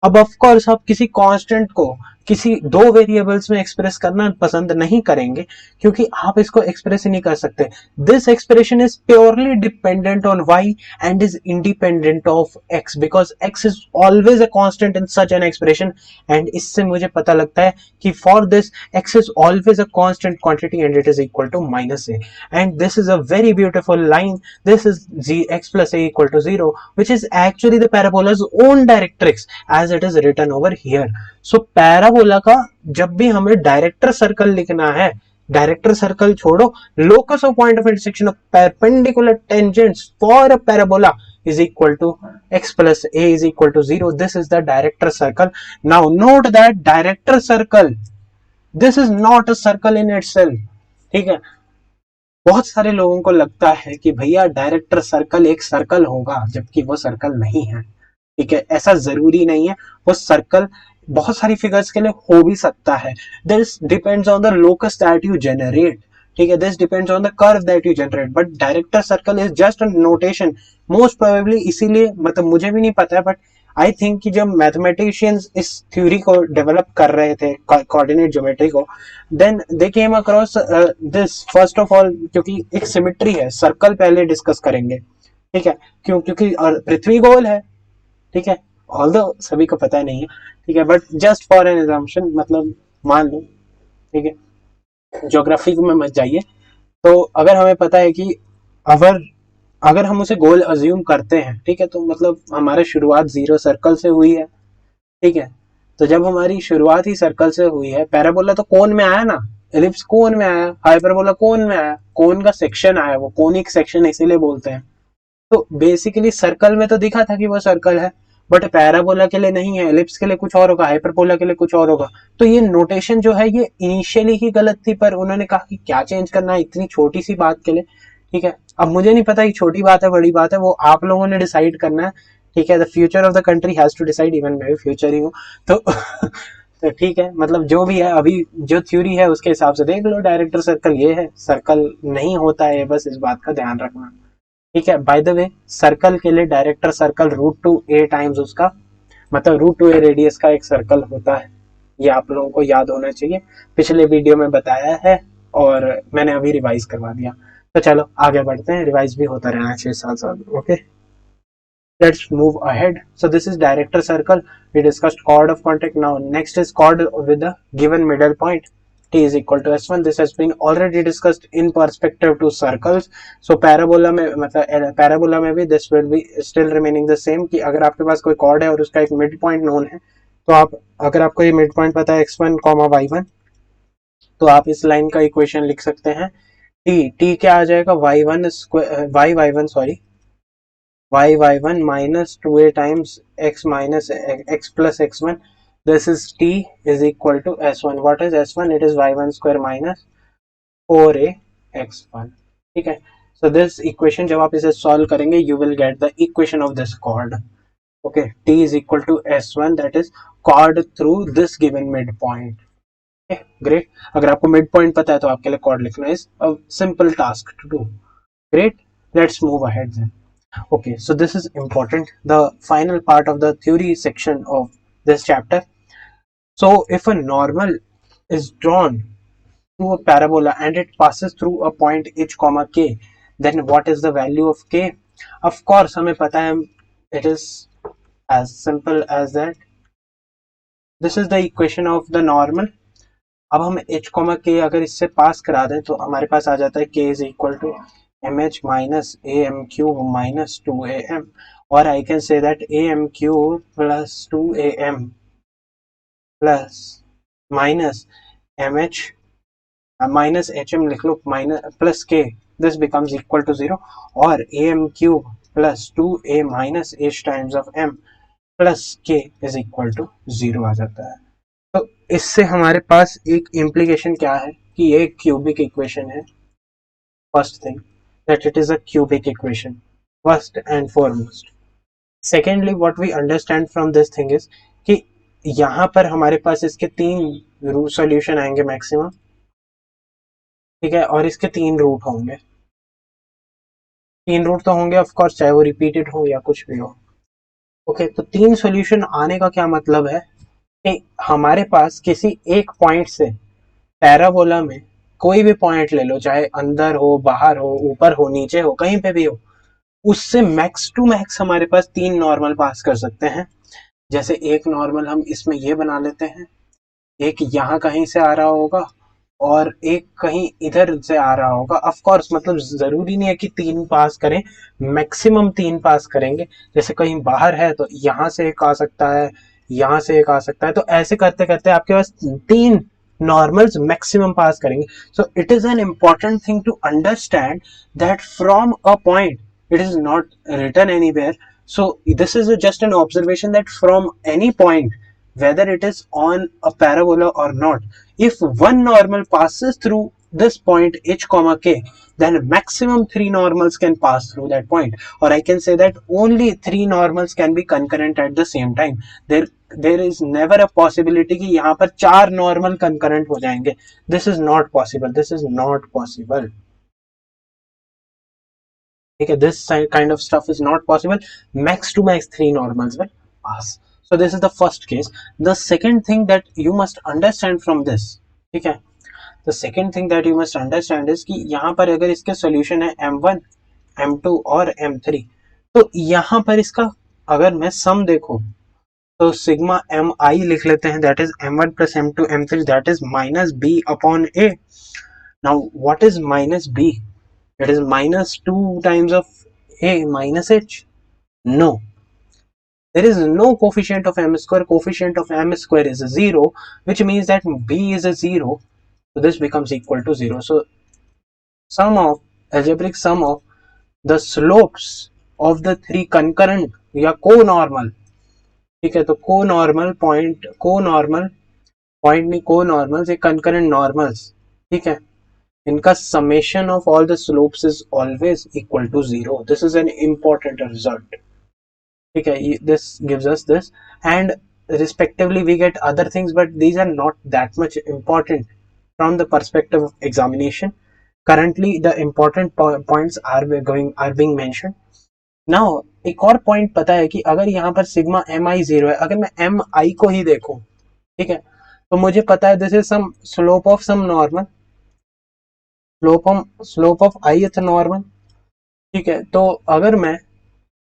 अब ऑफ कोर्स आप किसी कांस्टेंट को किसी दो वेरिएबल्स में एक्सप्रेस करना पसंद नहीं करेंगे, क्योंकि आप इसको एक्सप्रेस ही नहीं कर सकते. This expression is purely dependent on y and is independent of x, because x is always a constant in such an expression. And इससे मुझे पता लगता है कि for this x is always a constant quantity and it is equal to -a. And this is a very beautiful line. This is x plus a equal to 0, which is actually the parabola's own directrix as it is written over here. So parabola का जब भी हमें director circle लिखना है, director circle छोड़ो, locus of point of intersection of perpendicular tangents for a parabola is equal to x plus a is equal to 0. This is the director circle. Now note that director circle, this is not a circle in itself. ठीक है, बहुत सारे लोगों को लगता है कि भैया डायरेक्टर सर्कल एक सर्कल होगा, जबकि वो सर्कल नहीं है. ठीक है, ऐसा जरूरी नहीं है. वो सर्कल बहुत सारी फिगर्स के लिए हो भी सकता है. This depends on the locus that you generate. ठीक है, this depends on the curve that you generate. But director circle is just a notation. Most probably इसीलिए, मतलब मुझे भी नहीं पता है, बट आई थिंक कि जब मैथमेटिशियंस इस थ्योरी को डेवलप कर रहे थे, कोऑर्डिनेट ज्योमेट्री को, then they came across this. First of all, क्योंकि एक सिमेट्री है, सर्कल पहले डिस्कस करेंगे. ठीक है, क्योंकि पृथ्वी गोल है. ठीक है, ऑल्दो सभी को पता नहीं है. ठीक है, but just for an exemption, मतलब मान लो. ठीक है, ज्योग्राफी में मत जाइए. तो अगर हमें पता है कि अगर हम उसे गोल अज्यूम करते हैं, ठीक है, तो मतलब हमारी शुरुआत 0 सर्कल से हुई है. ठीक है, तो जब हमारी शुरुआत ही सर्कल से हुई है, पैराबोला तो कोन में आया ना, एलिप्स कोन में आया, हाइपरबोला कोन में आया, कोन का सेक्शन आया, वो कोनिक सेक्शन इसीलिए बोलते हैं. तो बेसिकली सर्कल में तो दिखा था कि वो सर्कल है, बट पैराबोला के लिए नहीं है, एलिप्स के लिए कुछ और होगा, हाइपरबोला के लिए कुछ और होगा. तो ये नोटेशन जो है ये इनिशियली ही गलत थी, पर उन्होंने कहा कि क्या चेंज करना है इतनी छोटी सी बात के लिए. ठीक है, अब मुझे नहीं पता कि छोटी बात है बड़ी बात है, वो आप लोगों ने डिसाइड करना है. ठीक है, the future of the country has to decide. Even मैं भी फ्यूचर ही हूँ, तो तो ठीक है, मतलब जो भी है, अभी जो थ्योरी है उसके हिसाब से देख लो. डायरेक्टर सर्कल ये है, सर्कल नहीं होता है, बस इस बात का ध्यान रखना. ठीक है, बाय द वे, सर्कल के लिए डायरेक्टर सर्कल √2a टाइम्स उसका, मतलब √2a रेडियस का एक सर्कल होता है. ये आप लोगों को याद होना चाहिए, पिछले वीडियो में बताया है और मैंने अभी रिवाइज करवा दिया. तो चलो आगे बढ़ते हैं, रिवाइज भी होता रहना चाहिए साथ साथ। Okay, let's move ahead. So this is director circle. We discussed chord of contact. Now next is chord with the given middle point. T is equal to S1. This has been already discussed in perspective to circles. So parabola में मतलब parabola में भी this will be still remaining the same कि अगर आपके पास कोई chord है और उसका एक mid point known है, तो आप अगर आपको ये mid point पता है x1, y1, तो आप इस लाइन का इक्वेशन लिख सकते हैं। t क्या आ जाएगा, y1 square y1 sorry y1 minus 2a times x minus x plus x1. This is t is equal to s1. What is s1? It is y1 square minus 4a x1. ठीक है, so this equation जब आप इसे solve करेंगे you will get the equation of this chord. Okay, t is equal to s1, that is chord through this given midpoint. Okay, great. अगर आपको midpoint पता है तो आपके लिए chord लिखना is a simple task to do. Great, let's move ahead then. Okay, so this is important, the final part of the theory section of this chapter. So if a normal is drawn through a parabola and it passes through a point h comma k, then what is the value of k? Of course हमें पता है, it is as simple as that. This is the equation of the normal. अब हम h comma k अगर इससे पास करा दें तो हमारे पास आ जाता है k is equal to mh minus am cube minus 2am, or I can say that am cube plus 2am plus minus mh minus hm लिख लो minus plus k, this becomes equal to 0, or am cube plus 2a minus h times of m plus k is equal to 0 आ जाता है। तो इससे हमारे पास एक implication क्या है कि ये एक क्यूबिक इक्वेशन है। First thing that it is a cubic equation, first and foremost. Secondly what we understand from this thing is कि यहाँ पर हमारे पास इसके 3 सॉल्यूशन आएंगे मैक्सिमम, ठीक है, और इसके 3 रूट होंगे। 3 रूट तो होंगे ऑफ कोर्स, चाहे वो रिपीटेड हो या कुछ भी हो। ओके, तो 3 सॉल्यूशन आने का क्या मतलब है कि हमारे पास किसी एक पॉइंट से पैराबोला में कोई भी पॉइंट ले लो, चाहे अंदर हो, बाहर हो, ऊपर हो, नीचे हो, कहीं पे भी हो, उससे मैक्स टू मैक्स हमारे पास 3 नॉर्मल पास कर सकते हैं। जैसे एक नॉर्मल हम इसमें ये बना लेते हैं, एक यहाँ कहीं से आ रहा होगा और एक कहीं इधर से आ रहा होगा। ऑफ कोर्स मतलब जरूरी नहीं है कि 3 पास करें, मैक्सिमम 3 पास करेंगे। जैसे कहीं बाहर है तो यहाँ से एक आ सकता है, यहाँ से एक आ सकता है, तो ऐसे करते करते आपके पास 3 normals maximum pass करेंगे। So it is an important thing to understand that from a point, it is not written anywhere. So this is just an observation that from any point, whether it is on a parabola or not, if one normal passes through this point h comma k, then maximum 3 normals can pass through that point, or I can say that only 3 normals can be concurrent at the same time. There is never a possibility कि यहाँ पर 4 normal concurrent हो जाएंगे। This is not possible, this is not possible, ठीक है, this kind of stuff is not possible. Max to max 3 normals will pass. So this is the first case. The second thing that you must understand from this, ठीक है, the second thing that you must understand is कि यहाँ पर अगर इसके solution है m1, m2 और m3, तो यहाँ पर इसका अगर मैं सम देखूं तो सिग्मा एम आई लिख लेते हैं, that is m1 plus m2 m3, that is minus b upon a. Now what is minus b? It is minus 2 times of a minus h. No, there is no coefficient of m square. Coefficient of m square is a 0, which means that b is a 0, so this becomes equal to 0. So sum of algebraic sum of the slopes of the 3 concurrent या co-normal, ठीक है, तो को normal नहीं, को normals, ये concurrent normals, ठीक है, इनका summation of all the slopes is always equal to 0. This is an important result, ठीक है, this gives us this, and respectively we get other things, but these are not that much important from the perspective of examination. Currently the important points are being mentioned. Now एक और point पता है कि अगर यहाँ पर sigma M आई 0 है, अगर मैं एम आई को ही देखूं, ठीक है, तो मुझे पता है this is some slope of some normal, slope of ith normal. ठीक है, तो अगर मैं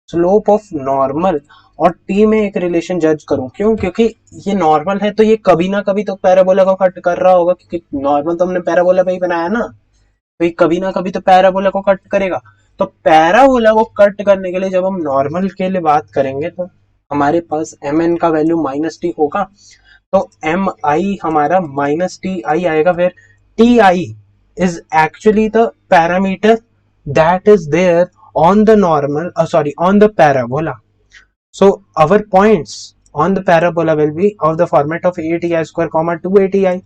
स्लोप ऑफ नॉर्मल और टी में एक रिलेशन जज करूं, क्यों? क्योंकि ये नॉर्मल है तो ये कभी ना कभी तो पैराबोला को कट कर रहा होगा, क्योंकि नॉर्मल तो हमने पैराबोला पे ही बनाया ना, तो ये कभी ना कभी तो पैराबोला को कट करेगा। तो पैराबोला को कट करने के लिए जब हम नॉर्मल के लिए बात करेंगे तो हमारे पास एम एन का वैल्यू माइनस टी होगा, तो एम आई हमारा माइनस टी आई आएगा, फिर T I is actually the parameter that is there on the normal on the parabola. So our points on the parabola will be of the format of 8ti square comma 2ati.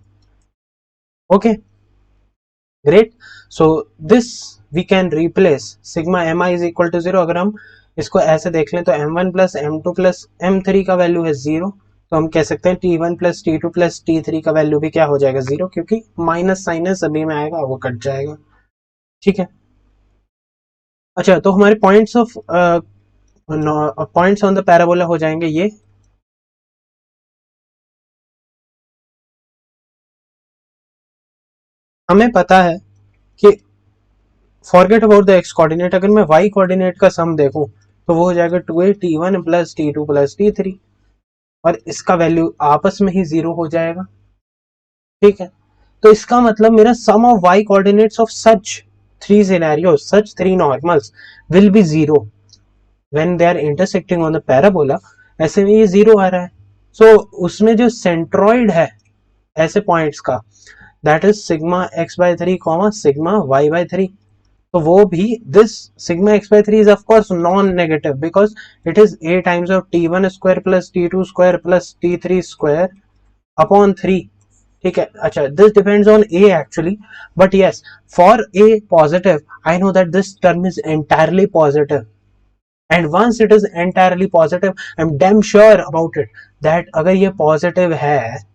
Okay, great. So this we can replace sigma mi is equal to 0। अगर हम इसको ऐसे देख लें तो m1 plus m2 plus m3 का value है 0, तो हम कह सकते हैं t1 plus t2 plus t3 का वैल्यू भी क्या हो जाएगा 0, क्योंकि माइनस साइन सभी में आएगा, वो कट जाएगा। ठीक है, अच्छा, तो हमारे पॉइंट्स ऑन द पैराबोला हो जाएंगे ये। हमें पता है कि forget about the x coordinate, अगर मैं वाई कोऑर्डिनेट का सम देखूं तो वो हो जाएगा 2a t1 plus t2 plus t3, और इसका वैल्यू आपस में ही 0 हो जाएगा। ठीक है, तो इसका मतलब मेरा sum of y coordinates of such three scenarios, such three normals will be 0 when they are intersecting on the parabola. ऐसे में ये 0 आ रहा है, सो उसमें जो सेंट्रॉइड है ऐसे पॉइंट्स का, that is sigma x by 3 comma sigma y by 3, तो वो भी this sigma x by 3 is of course non negative because it is a times of t1 square plus t2 square plus t3 square upon 3। ठीक है, अच्छा, this depends on a actually, but yes, for a positive I know that this term is entirely positive, and once it is entirely positive I am damn sure about it that अगर ये positive है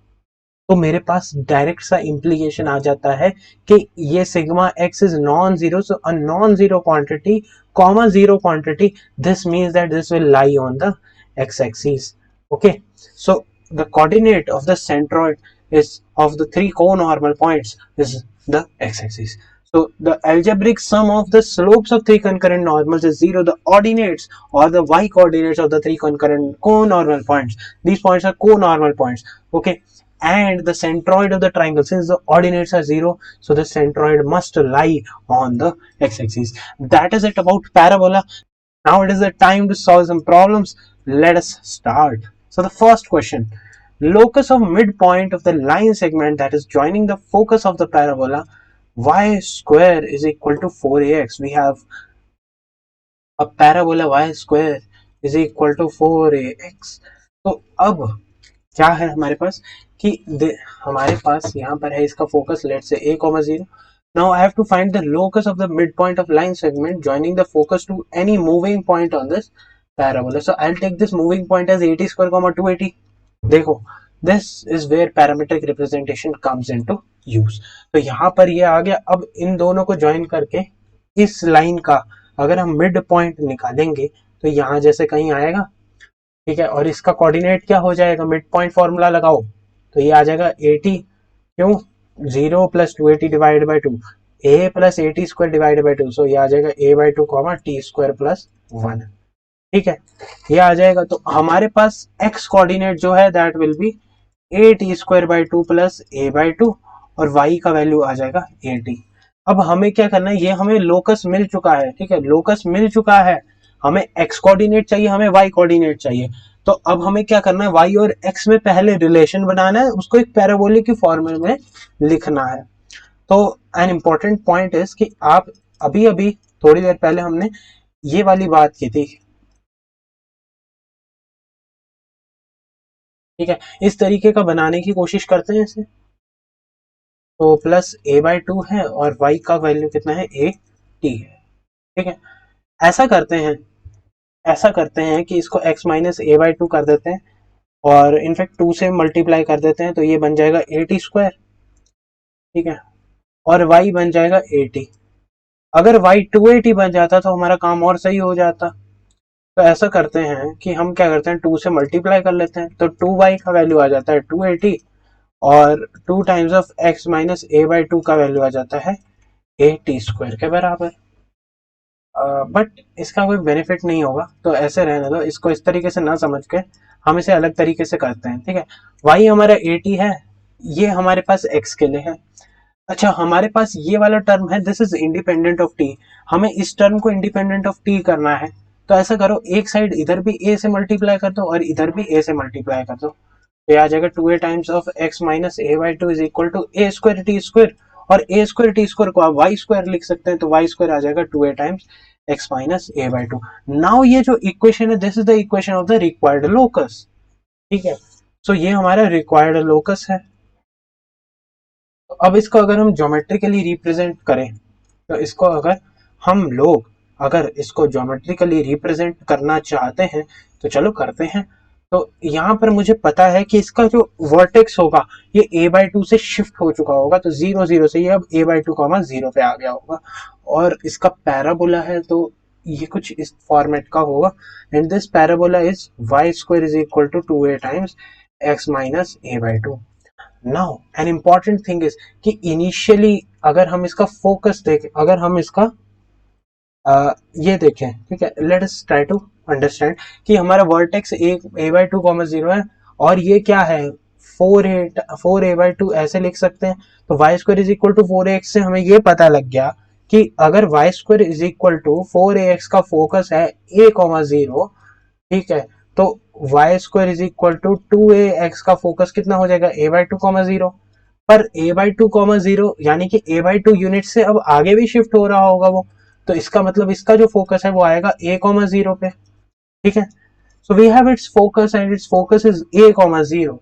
तो मेरे पास direct सा implication आ जाता है कि ये sigma x is non zero, so a non zero quantity comma zero quantity, this means that this will lie on the x axis. Okay, so the coordinate of the centroid is of the three co-normal points is the x-axis. So the algebraic sum of the slopes of three concurrent normals is 0. The ordinates or the y coordinates of the three concurrent co-normal points, these points are co-normal points. Okay, and the centroid of the triangle, since the ordinates are 0, so the centroid must lie on the x-axis. That is it about parabola. Now it is the time to solve some problems. Let us start. So the first question, locus of midpoint of the line segment that is joining the focus of the parabola y square is equal to 4ax. We have a parabola y square is equal to 4ax. तो अब क्या है हमारे पास कि हमारे पास यहाँ पर है इसका फोकस, लेट से a, 0. Now I have to find the locus of the midpoint of line segment joining the focus to any moving point on this parabola. So I'll take this moving point as 80 square comma 280. देखो, this is where parametric representation comes into use. तो यहाँ पर ये आ गया। अब इन दोनों को join करके इस लाइन का अगर हम मिड पॉइंट निकालेंगे तो यहाँ जैसे कहीं आएगा। ठीक है, और इसका कोऑर्डिनेट क्या हो जाएगा, मिड पॉइंट फॉर्मूला लगाओ तो ये आ जाएगा 80, क्यों, 0 plus 280 divide by 2, a plus 80 square divide by 2, सो ये आ जाएगा a by 2 comma t square plus 1। ठीक है, ये आ जाएगा। तो हमारे पास x कोऑर्डिनेट जो है that will be a T square by 2 plus a by 2, और y का वैल्यू आ जाएगा 80। अब हमें क्या करना है, ये हमें लोकस मिल चुका है। ठीक है, लोकस मिल चुका है, हमें x कोऑर्डिनेट चाहिए, हमें y कोऑर्डिनेट चाहिए। तो अब हमें क्या करना है, y और x में पहले रिलेशन बनाना है, उसको एक पैराबोलिक की फॉर्मूले में लिखना है। तो एन इम्पोर्टेंट पॉइंट इज कि आप अभी अभी थोड़ी देर पहले हमने ये वाली बात की थी। ठीक है, इस तरीके का बनाने की कोशिश करते हैं इसे। तो प्लस a बाई 2 है और y का वैल्यू कितना है, a t है। ठीक है, ऐसा करते हैं कि इसको x माइनस a बाई 2 कर देते हैं और इनफैक्ट 2 से मल्टीप्लाई कर देते हैं, तो ये बन जाएगा a t स्क्वायर। ठीक है, और y बन जाएगा 80। अगर y 280 बन जाता तो हमारा काम और सही हो जाता। तो ऐसा करते हैं कि हम क्या करते हैं, 2 से मल्टीप्लाई कर लेते हैं, तो 2y का वैल्यू आ जाता है 280, और 2 times of x minus a by 2 का वैल्यू आ जाता है ए टी स्क्वायर के बराबर। बट इसका कोई बेनिफिट नहीं होगा, तो ऐसे रहने दो, इसको इस तरीके से ना समझ के हम इसे अलग तरीके से करते हैं, ठीक है। वाई हमारा ए टी है, ये हमारे पास एक्स के लिए है। अच्छा, हमारे पास ये वाला टर्म है, this is independent of T, हमें इस टर्म को इंडिपेंडेंट ऑफ टी करना है। तो ऐसा करो, एक साइड इधर भी ए से मल्टीप्लाई कर दो और इधर भी ए से मल्टीप्लाई कर दो, तो ये आ जाएगा 2a times of x minus a by two is equal to a square t square, और ए स्क्वायर टी स्क्वायर को आप वाई स्क्वायर लिख सकते हैं, तो वाई स्क्वायर आ जाएगा 2a times x minus a by two. Now ये जो इक्वेशन है, this is the equation of the required locus, ठीक है। सो ये हमारा रिक्वायर्ड लोकस है। तो अब इसको अगर हम ज्योमेट्रिकली रिप्रेजेंट करें, तो इसको अगर हम लोग अगर इसको ज्योमेट्रिकली रिप्रेजेंट करना चाहते हैं तो चलो करते हैं। तो यहाँ पर मुझे पता है कि इसका जो वर्टेक्स होगा ये a बाई टू से शिफ्ट हो चुका होगा, तो 0 0 से ये अब a बाई टू कॉमा 0 पे आ गया होगा, और इसका पैराबोला है तो ये कुछ इस फॉर्मेट का होगा, and this parabola is y square is equal to 2a times x minus a by two. Now an important thing is कि इनिशियली अगर हम इसका फोकस देखें, अगर हम इसका ये देखें, ठीक है, let us try to understand कि हमारा vertex a by two comma zero है, और ये क्या है, 4a बाई टू ऐसे लिख सकते हैं। तो y square is equal to 4ax से हमें ये पता लग गया कि अगर y square is equal to 4ax का फोकस है a कॉमा जीरो, ठीक है, तो y square is equal to 2ax का फोकस कितना हो जाएगा, a by two comma zero. पर a by two comma zero यानी कि a बाई टू यूनिट से अब आगे भी शिफ्ट हो रहा होगा वो, तो इसका मतलब इसका जो फोकस है वो आएगा a कॉमा जीरो पे, ठीक है। So we have its focus and its focus is a comma zero,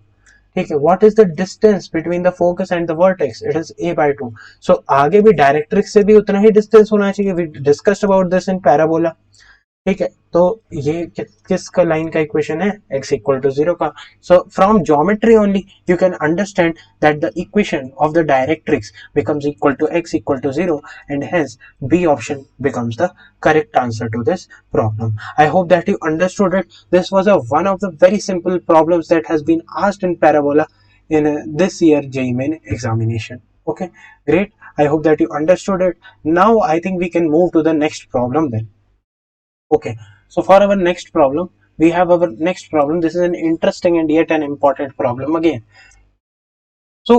ठीक है। What is the distance between the focus and the vertex, it is a by two. So आगे भी directrix से भी उतना ही डिस्टेंस होना चाहिए, we discussed about this in parabola, ठीक है। तो ये किस का लाइन का इक्वेशन है, x इक्वल टू जीरो का। So from geometry only you can understand that the equation of the directrix becomes equal to x equal to 0, and hence B option becomes the correct answer to this problem. I hope that you understood it. This was one of the very simple problems that has been asked in parabola in this year JEE Main examination. Okay, great. I hope that you understood it. Now I think we can move to the next problem then. Okay, so for our next problem, we have our next problem. This is an interesting and yet an important problem again. So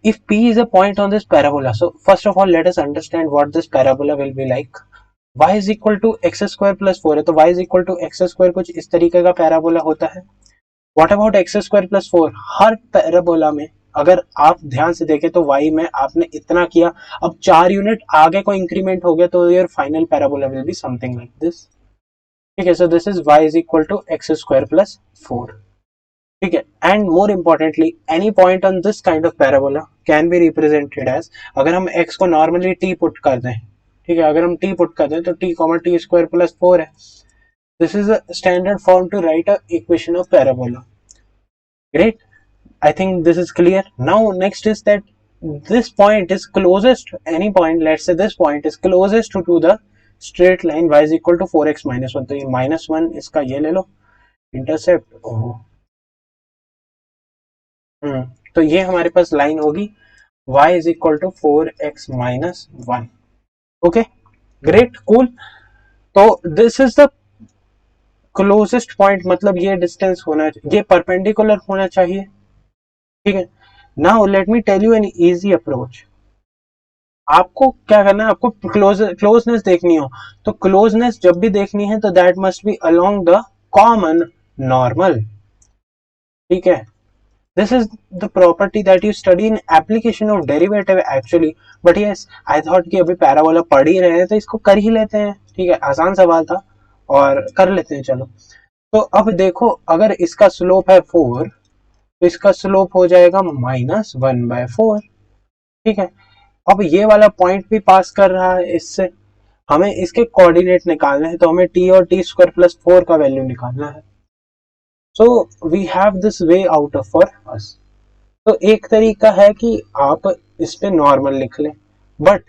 if P is a point on this parabola, so first of all, let us understand what this parabola will be like. Y is equal to x square plus 4 है, तो y is equal to x square कुछ इस तरीके का parabola होता है। What about x square plus 4? Her parabola में अगर आप ध्यान से देखें तो y में आपने इतना किया, अब 4 यूनिट आगे को इंक्रीमेंट हो गया, तो your final parabola will be something like this, ठीक है। So this is y is equal to x square plus 4, ठीक है। And more importantly any point on this kind of parabola can be represented as, अगर हम x को normally t put कर दें, ठीक है, अगर हम t पुट कर दें तो t comma t square plus 4 है। This is a standard form to write a equation of parabola. Great, I think this is clear. Now next is that this point is closest, any point, let's say this point is closest to the straight line y is equal to 4x minus 1, तो ये minus 1 इसका ये ले लो intercept, तो ये हमारे पास line होगी y is equal to 4x minus 1। Okay, great, cool. तो this is the closest point, मतलब ये डिस्टेंस होना, ये परपेंडिकुलर होना चाहिए, ठीक है। Now let me tell you an easy approach. आपको क्या करना है, आपको क्लोजनेस देखनी हो तो क्लोजनेस जब भी देखनी है तो that must be along the common normal, ठीक है। This is the property that you study in application of derivative actually, but yes I thought कि अभी पैराबोला पढ़ ही रहे हैं तो इसको कर ही लेते हैं, ठीक है, आसान सवाल था और कर लेते हैं, चलो। तो अब देखो, अगर इसका स्लोप है 4 तो इसका स्लोप हो जाएगा -1/4, ठीक है। अब ये वाला पॉइंट भी पास कर रहा है इससे, हमें इसके कोऑर्डिनेट निकालने हैं, तो हमें t और t स्क्वायर प्लस 4 का वैल्यू निकालना है। So we have this way out of for us. तो एक तरीका है कि आप इस पे नॉर्मल लिख लें, बट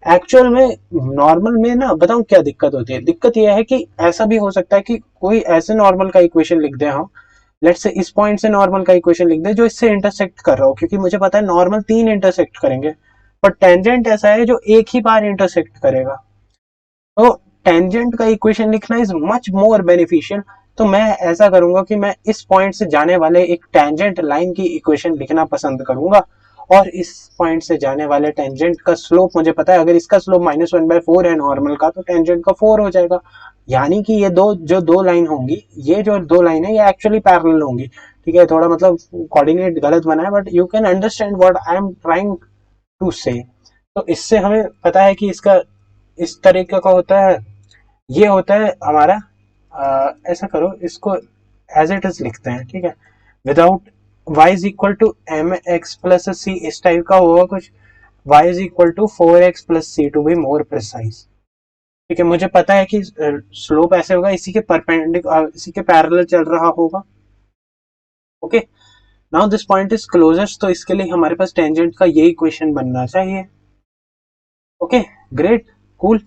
एक्चुअल में नॉर्मल में ना बताऊं क्या दिक्कत होती है, दिक्कत यह है कि ऐसा भी हो सकता है कि कोई ऐसे नॉर्मल का इक्वेशन लिख दे हम, लेट्स से इस पॉइंट से नॉर्मल का इक्वेशन लिख दे जो इससे इंटरसेक्ट कर रहा हो, क्योंकि मुझे पता है नॉर्मल 3 इंटरसेक्ट करेंगे, पर टेंजेंट ऐसा है जो एक ही बार इंटरसेक्ट करेगा। तो टेंजेंट का इक्वेशन लिखना इज मच मोर बेनिफिशियल। तो मैं ऐसा करूंगा कि मैं इस पॉइंट से जाने वाले एक टेंजेंट लाइन की इक्वेशन लिखना पसंद करूंगा, और इस पॉइंट से जाने वाले टेंजेंट का स्लोप मुझे पता है, अगर इसका स्लोप -1/4 है नॉर्मल का, तो टेंजेंट का 4 हो जाएगा। यानी कि ये दो लाइन होंगी, ये जो दो लाइन है ये एक्चुअली पैरेलल होंगी। ठीक है, थोड़ा मतलब कोऑर्डिनेट गलत बना है, but you can understand what I am trying to say. तो इससे हमें पता है कि इसका इस तरीके का होता है, ये होता है हमारा ऐसा करो, इसको एज इट इज लिखते हैं, ठीक है, without y is equal to m x plus c, इस टाइप का होगा कुछ, y is equal to 4x plus c to be more precise. ठीक है, मुझे पता है कि स्लोप ऐसे होगा, इसी के परपेंडिकुलर, इसी के पैरेलल चल रहा होगा। Okay, now this point is closest, तो इसके लिए हमारे पास टेंजेंट का ये इक्वेशन बनना चाहिए। Okay, great, cool,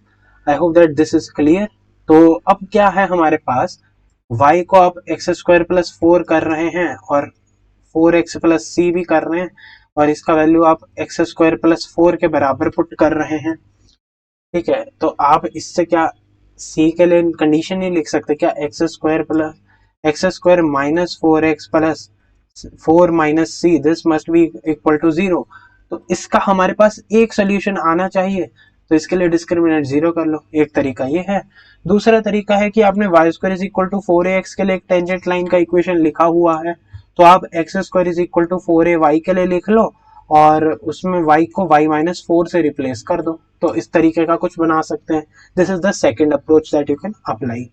I hope that this is clear. तो अब क्या है हमारे पास, y को आप x² + 4 कर रहे हैं और 4x + c भी कर रहे हैं, और इसका वैल्यू आप x² + 4 के बराबर पुट कर रहे हैं। ठीक है, तो आप इससे क्या c के लिए कंडीशन नहीं लिख सकते क्या, x² - 4x + 4 - c, this must be equal to 0। तो इसका हमारे पास एक सोल्यूशन आना चाहिए, तो इसके लिए डिस्क्रिमिनेंट 0 कर लो, एक तरीका ये है। दूसरा तरीका है कि आपने y² = 4ax के लिए एक टेंजेंट लाइन का इक्वेशन लिखा हुआ है, तो आप x² = 4ay के लिए लिख लो, और उसमें y को y - 4 से रिप्लेस कर दो। तो इस तरीके का कुछ बना सकते हैं। This is the second approach that you can apply.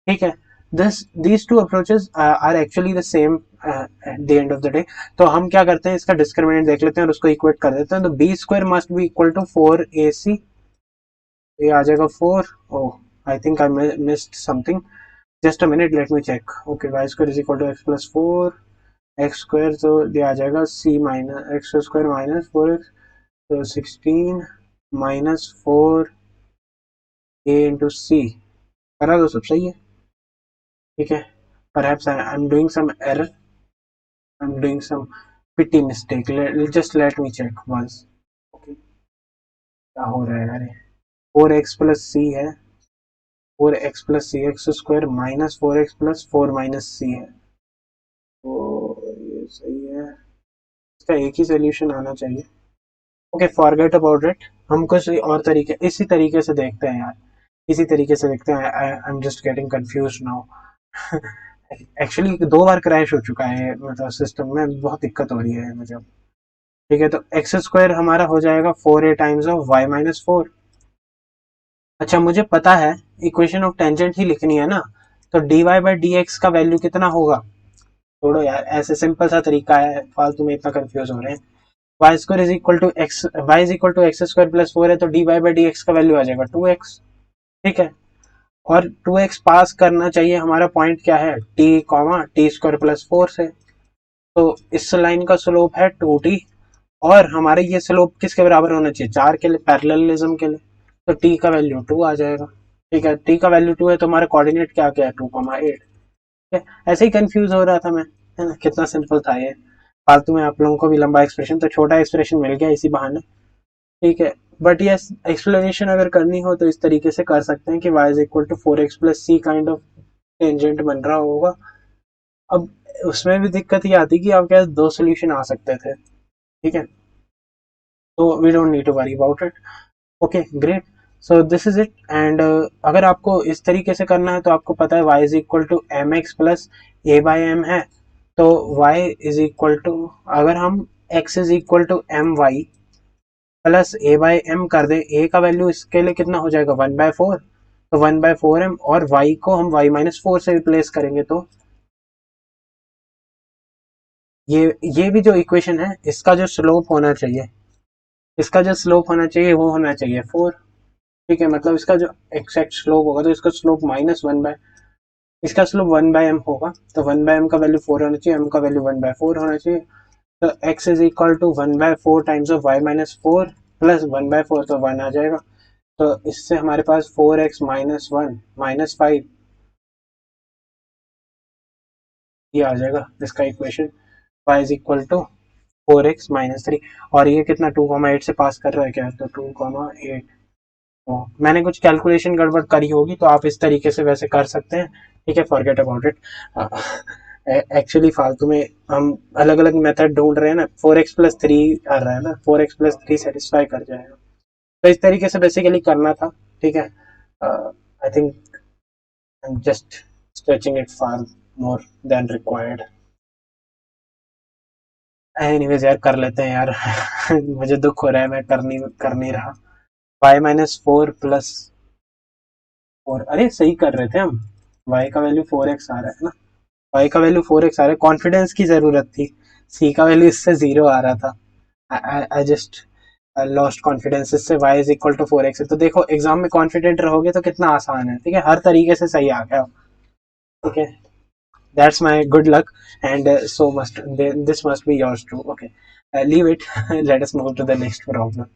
ठीक है, these two approaches are actually the same at the end of the day. तो हम क्या करते हैं, इसका डिस्क्रिमिनेंट देख लेते हैं और उसको इक्वेट कर देते हैं। तो b² must be equal to 4ac, ये आ जाएगा 4। Oh, I think I missed something, just a minute, let me check. Okay, y² = x + 4, x² तो ये आ जाएगा c - x² - 4x, तो 16 - 4a into c, करा तो सब सही है। ठीक है, perhaps I'm doing some error, I'm doing some petty mistake, just let me check once। okay, क्या हो रहा है यार, 4x + c है, 4x + c, x² - 4x + 4 - c है, तो ये सही है, इसका एक ही सोल्यूशन आना चाहिए। ओके, फॉरगेट अबाउट इट, हम कुछ और तरीके, इसी तरीके से देखते हैं यार, इसी तरीके से देखते हैं। I am just getting confuse now. Actually 2 bar crash हो चुका है, मतलब सिस्टम में बहुत दिक्कत हो रही है मुझे। ठीक है, तो x² हमारा हो जाएगा 4a टाइम्स ऑफ y - 4। अच्छा, मुझे पता है इक्वेशन ऑफ टेंजेंट ही लिखनी है ना, तो dy/dx का वैल्यू कितना होगा। छोड़ो यार, ऐसे सिंपल सा तरीका है, फालतू में इतना कंफ्यूज हो रहे हैं। y = x² + 4 है, तो dy/dx का वैल्यू आ जाएगा 2x। ठीक है, और 2x पास करना चाहिए, हमारा पॉइंट क्या है, t, t² + 4 से। तो इस लाइन का स्लोप है 2t, और हमारे ये स्लोप किसके बराबर होना चाहिए, 4 के लिए, पैरेललिज्म के लिए, तो t का वैल्यू 2 आ जाएगा। ठीक है, t का वैल्यू 2 है, तो हमारा कोऑर्डिनेट क्या क्या है, 2,8। ठीक है, ऐसे ही कंफ्यूज हो रहा था मैं, है ना, कितना सिंपल था ये। फालतू में आप लोगों को भी लंबा एक्सप्रेशन, तो छोटा एक्सप्रेशन मिल गया इसी बहाने। ठीक है, बट यस, एक्सप्लेनेशन अगर करनी हो तो इस तरीके से कर सकते हैं कि y = 4x + c kind of tangent बन रहा होगा। अब उसमें भी दिक्कत ये आती कि आपके पास 2 सोल्यूशन आ सकते थे। ठीक है, तो we don't need to worry about it. Okay, great, so this is it. And अगर आपको इस तरीके से करना है, तो आपको पता है y = mx + a/m है, तो y = अगर हम x = my प्लस a/m कर दे, a का वैल्यू इसके लिए कितना हो जाएगा, 1/4, तो 1/4m, और y को हम y - 4 से रिप्लेस करेंगे, तो ये भी जो इक्वेशन है, इसका जो स्लोप होना चाहिए, इसका जो स्लोप होना चाहिए वो होना चाहिए 4। ठीक है, मतलब इसका जो एक्सैक्ट स्लोप होगा, तो इसका स्लोप इसका स्लोप 1/m होगा, तो 1/m का वैल्यू 4 होना चाहिए, m का वैल्यू 1/4 होना चाहिए। तो x = 1/4 times of y - 4 plus 1/4, तो 1 आ जाएगा। तो इससे हमारे पास 4x - 1 - 5, ये आ जाएगा इसका इक्वेशन। y = 4x-3, और ये कितना 2,8 से पास कर रहा है क्या, तो 2,8। तो मैंने कुछ कैलकुलेशन गड़बड़ करी होगी, तो आप इस तरीके से वैसे कर सकते हैं, ठीक है, फॉरगेट अबाउट इट। एक्चुअली फालतू में हम अलग अलग मेथड ढूंढ रहे हैं ना, 4x+3 आ रहा है ना, 4x+3 सेटिस्फाई कर जाएगा, तो इस तरीके से बेसिकली करना था, ठीक है। आई think I am just stretching it far more than required. Anyways यार, कर लेते हैं यार। मुझे दुख हो रहा है, मैं कर नहीं रहा। y-4 + 4, अरे सही कर रहे थे हम। y का वैल्यू 4x आ रहा है ना, y का वैल्यू 4x आ रहा है, कॉन्फिडेंस की जरूरत थी। c का वैल्यू इससे 0 आ रहा था। आई जस्ट लॉस्ट कॉन्फिडेंस, इससे y = 4x है। तो देखो एग्जाम में कॉन्फिडेंट रहोगे तो कितना आसान है, ठीक है, हर तरीके से सही आ गया, ठीक है। That's my good luck, and this must be yours too. Okay, leave it. Let us move to the next problem.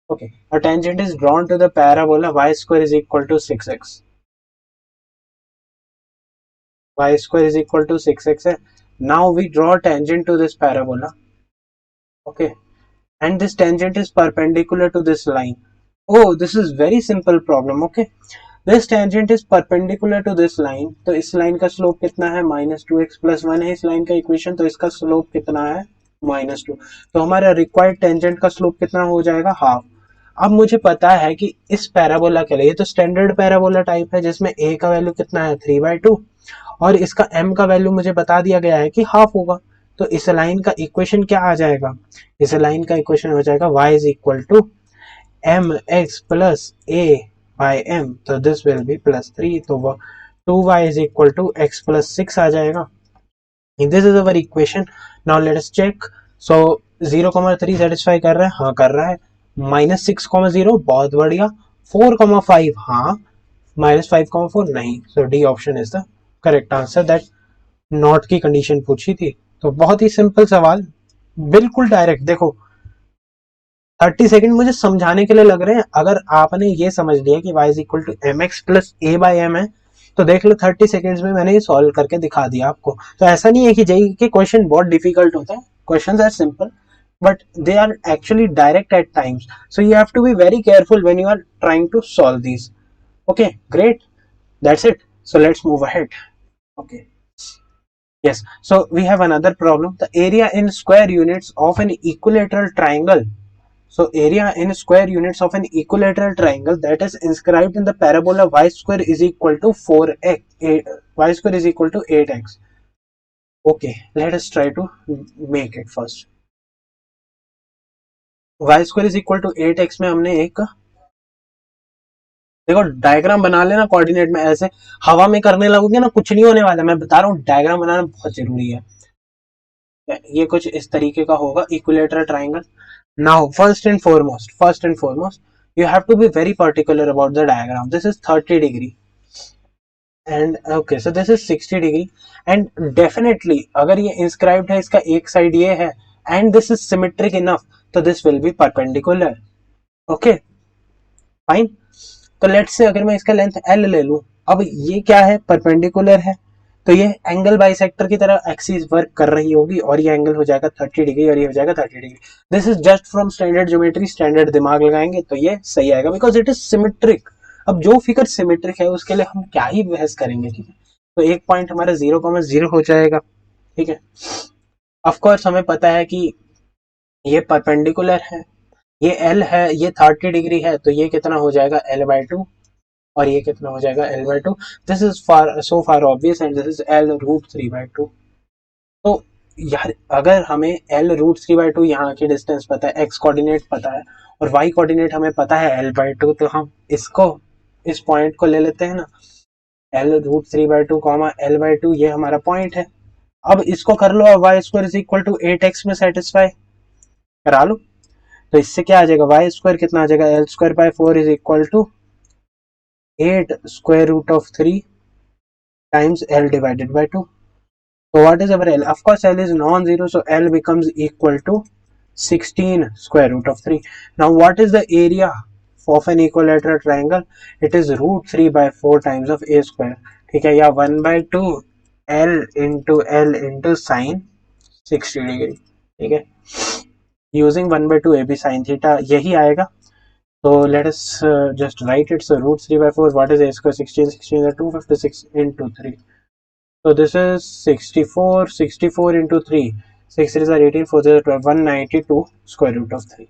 Okay, a tangent is drawn to the parabola y² is equal to 6x. Y² is equal to 6x. Now we draw a tangent to this parabola. Okay, and this tangent is perpendicular to this line. Oh, this is very simple problem. Okay, this tangent is perpendicular to this line. तो इस line का slope कितना है, -2x+1 है इस line का equation, तो इसका स्लोप कितना है, -2। तो हमारा रिक्वायर्ड टेंजेंट का स्लोप कितना हो जाएगा, हाफ। अब मुझे पता है कि इस पैराबोला के लिए, ये तो स्टैंडर्ड पैराबोला टाइप है जिसमें a का वैल्यू कितना है 3/2, और इसका m का वैल्यू मुझे बता दिया गया है कि हाफ होगा। तो इस लाइन का इक्वेशन क्या आ जाएगा, इस लाइन का इक्वेशन हो जाएगा y = mx + a/m, तो दिस विल बी +3, तो 2y = x + 6 आ जाएगा। This is our equation. Now let us check. So 0,3 satisfy कर रहा है, हाँ कर रहा है। -6,0 बहुत बढ़िया। 4,5 हाँ, -5,4 नहीं। So D option is the correct answer, that not की कंडीशन पूछी थी। तो बहुत ही सिंपल सवाल, बिल्कुल डायरेक्ट। देखो 30 सेकंड मुझे समझाने के लिए लग रहे हैं, अगर आपने ये समझ लिया कि y = mx + a/m है, तो देख लो 30 सेकेंड्स में मैंने ये सॉल्व करके दिखा दिया आपको। तो ऐसा नहीं है कि जेईई के क्वेश्चन बहुत डिफिकल्ट होता है, questions are simple but they are actually direct at times, so you have to be very careful when you are trying to solve these. Okay great, that's it, so let's move ahead. Okay, yes, so we have another problem. The area in square units of an equilateral triangle. So area in square units of an equilateral triangle that is inscribed in the parabola y² is equal to 4x, y² is equal to 8x. Okay, let us try to make it first. y² is equal to 8x में हमने एक, देखो diagram बना लेना coordinate में, ऐसे हवा में करने लगोगे ना कुछ नहीं होने वाला, मैं बता रहा हूँ डायग्राम बनाना बहुत जरूरी है। ये कुछ इस तरीके का होगा equilateral triangle. Now first and foremost you have to be very particular about the diagram. This is 30 degree and okay, so this is 60 degree and definitely अगर ये inscribed है, इसका एक साइड ये है and this is symmetric enough, तो this will be perpendicular. Okay, fine. तो let's say अगर मैं इसका लेंथ L ले लूं, अब ये क्या है, परपेंडिकुलर है, तो ये एंगल बाइसेक्टर की तरह एक्सिस वर्क कर रही होगी और ये एंगल हो जाएगा 30 डिग्री और ये हो जाएगा 30 degree. This is just from standard geometry, standard दिमाग लगाएंगे तो ये सही आएगा बिकॉज इट इज सिमेट्रिक। अब जो फिगर सिमेट्रिक है उसके लिए हम क्या ही बहस करेंगे, ठीक है। तो एक पॉइंट हमारा 0,0 हो जाएगा, ठीक है। ऑफकोर्स हमें पता है कि ये परपेंडिकुलर है, ये L है, ये 30 डिग्री है, तो ये कितना हो जाएगा L/2 और ये कितना हो जाएगा L/2। This is so far obvious and this is L√3/2। तो यार अगर हमें L√3/2 यहाँ की डिस्टेंस पता है, x कोऑर्डिनेट पता है और y कोऑर्डिनेट हमें पता है L/2, तो हम इसको, इस पॉइंट को ले लेते हैं ना, L√3/2 L/2, ये हमारा पॉइंट है। अब इसको कर लो, y² = 8x में सेटिस्फाई करा लो, तो इससे क्या आ जाएगा, y² कितना आ जाएगा, L²/4 is equal to 8√3 times L divided by 2. So what is our L? Of course L is non-zero, so L becomes equal to 16√3. Now what is the area of an equilateral triangle? It is √3/4 times of a square. ठीक है, या 1/2 L into sin 60 degree, ठीक है। Using 1/2 AB sin theta यही आएगा. So let us just write it. So root 3/4. What is a square? 16. 16 is 256 into 3. So this is 64. 64 into 3. 6 3s are 18. 4 is 12. 192 square root of 3.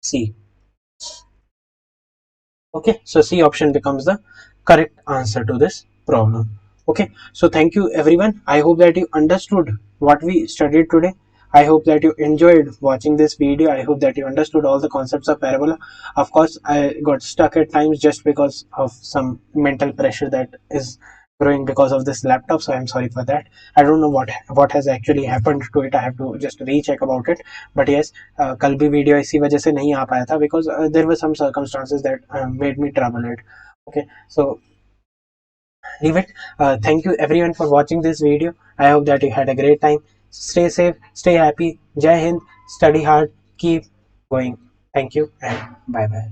C. Okay, so C option becomes the correct answer to this problem. Okay, so thank you everyone. I hope that you understood what we studied today. I hope that you enjoyed watching this video. I hope that you understood all the concepts of parabola. Of course, I got stuck at times just because of some mental pressure that is growing because of this laptop, so I'm sorry for that. I don't know what has actually happened to it. I have to just recheck about it. But yes, कल भी video इसी वजह से नहीं आ पाया था because there were some circumstances that made me trouble it. Okay, so leave it. Thank you everyone for watching this video. I hope that you had a great time. Stay safe, stay happy. Jai Hind, study hard, keep going. Thank you and bye bye.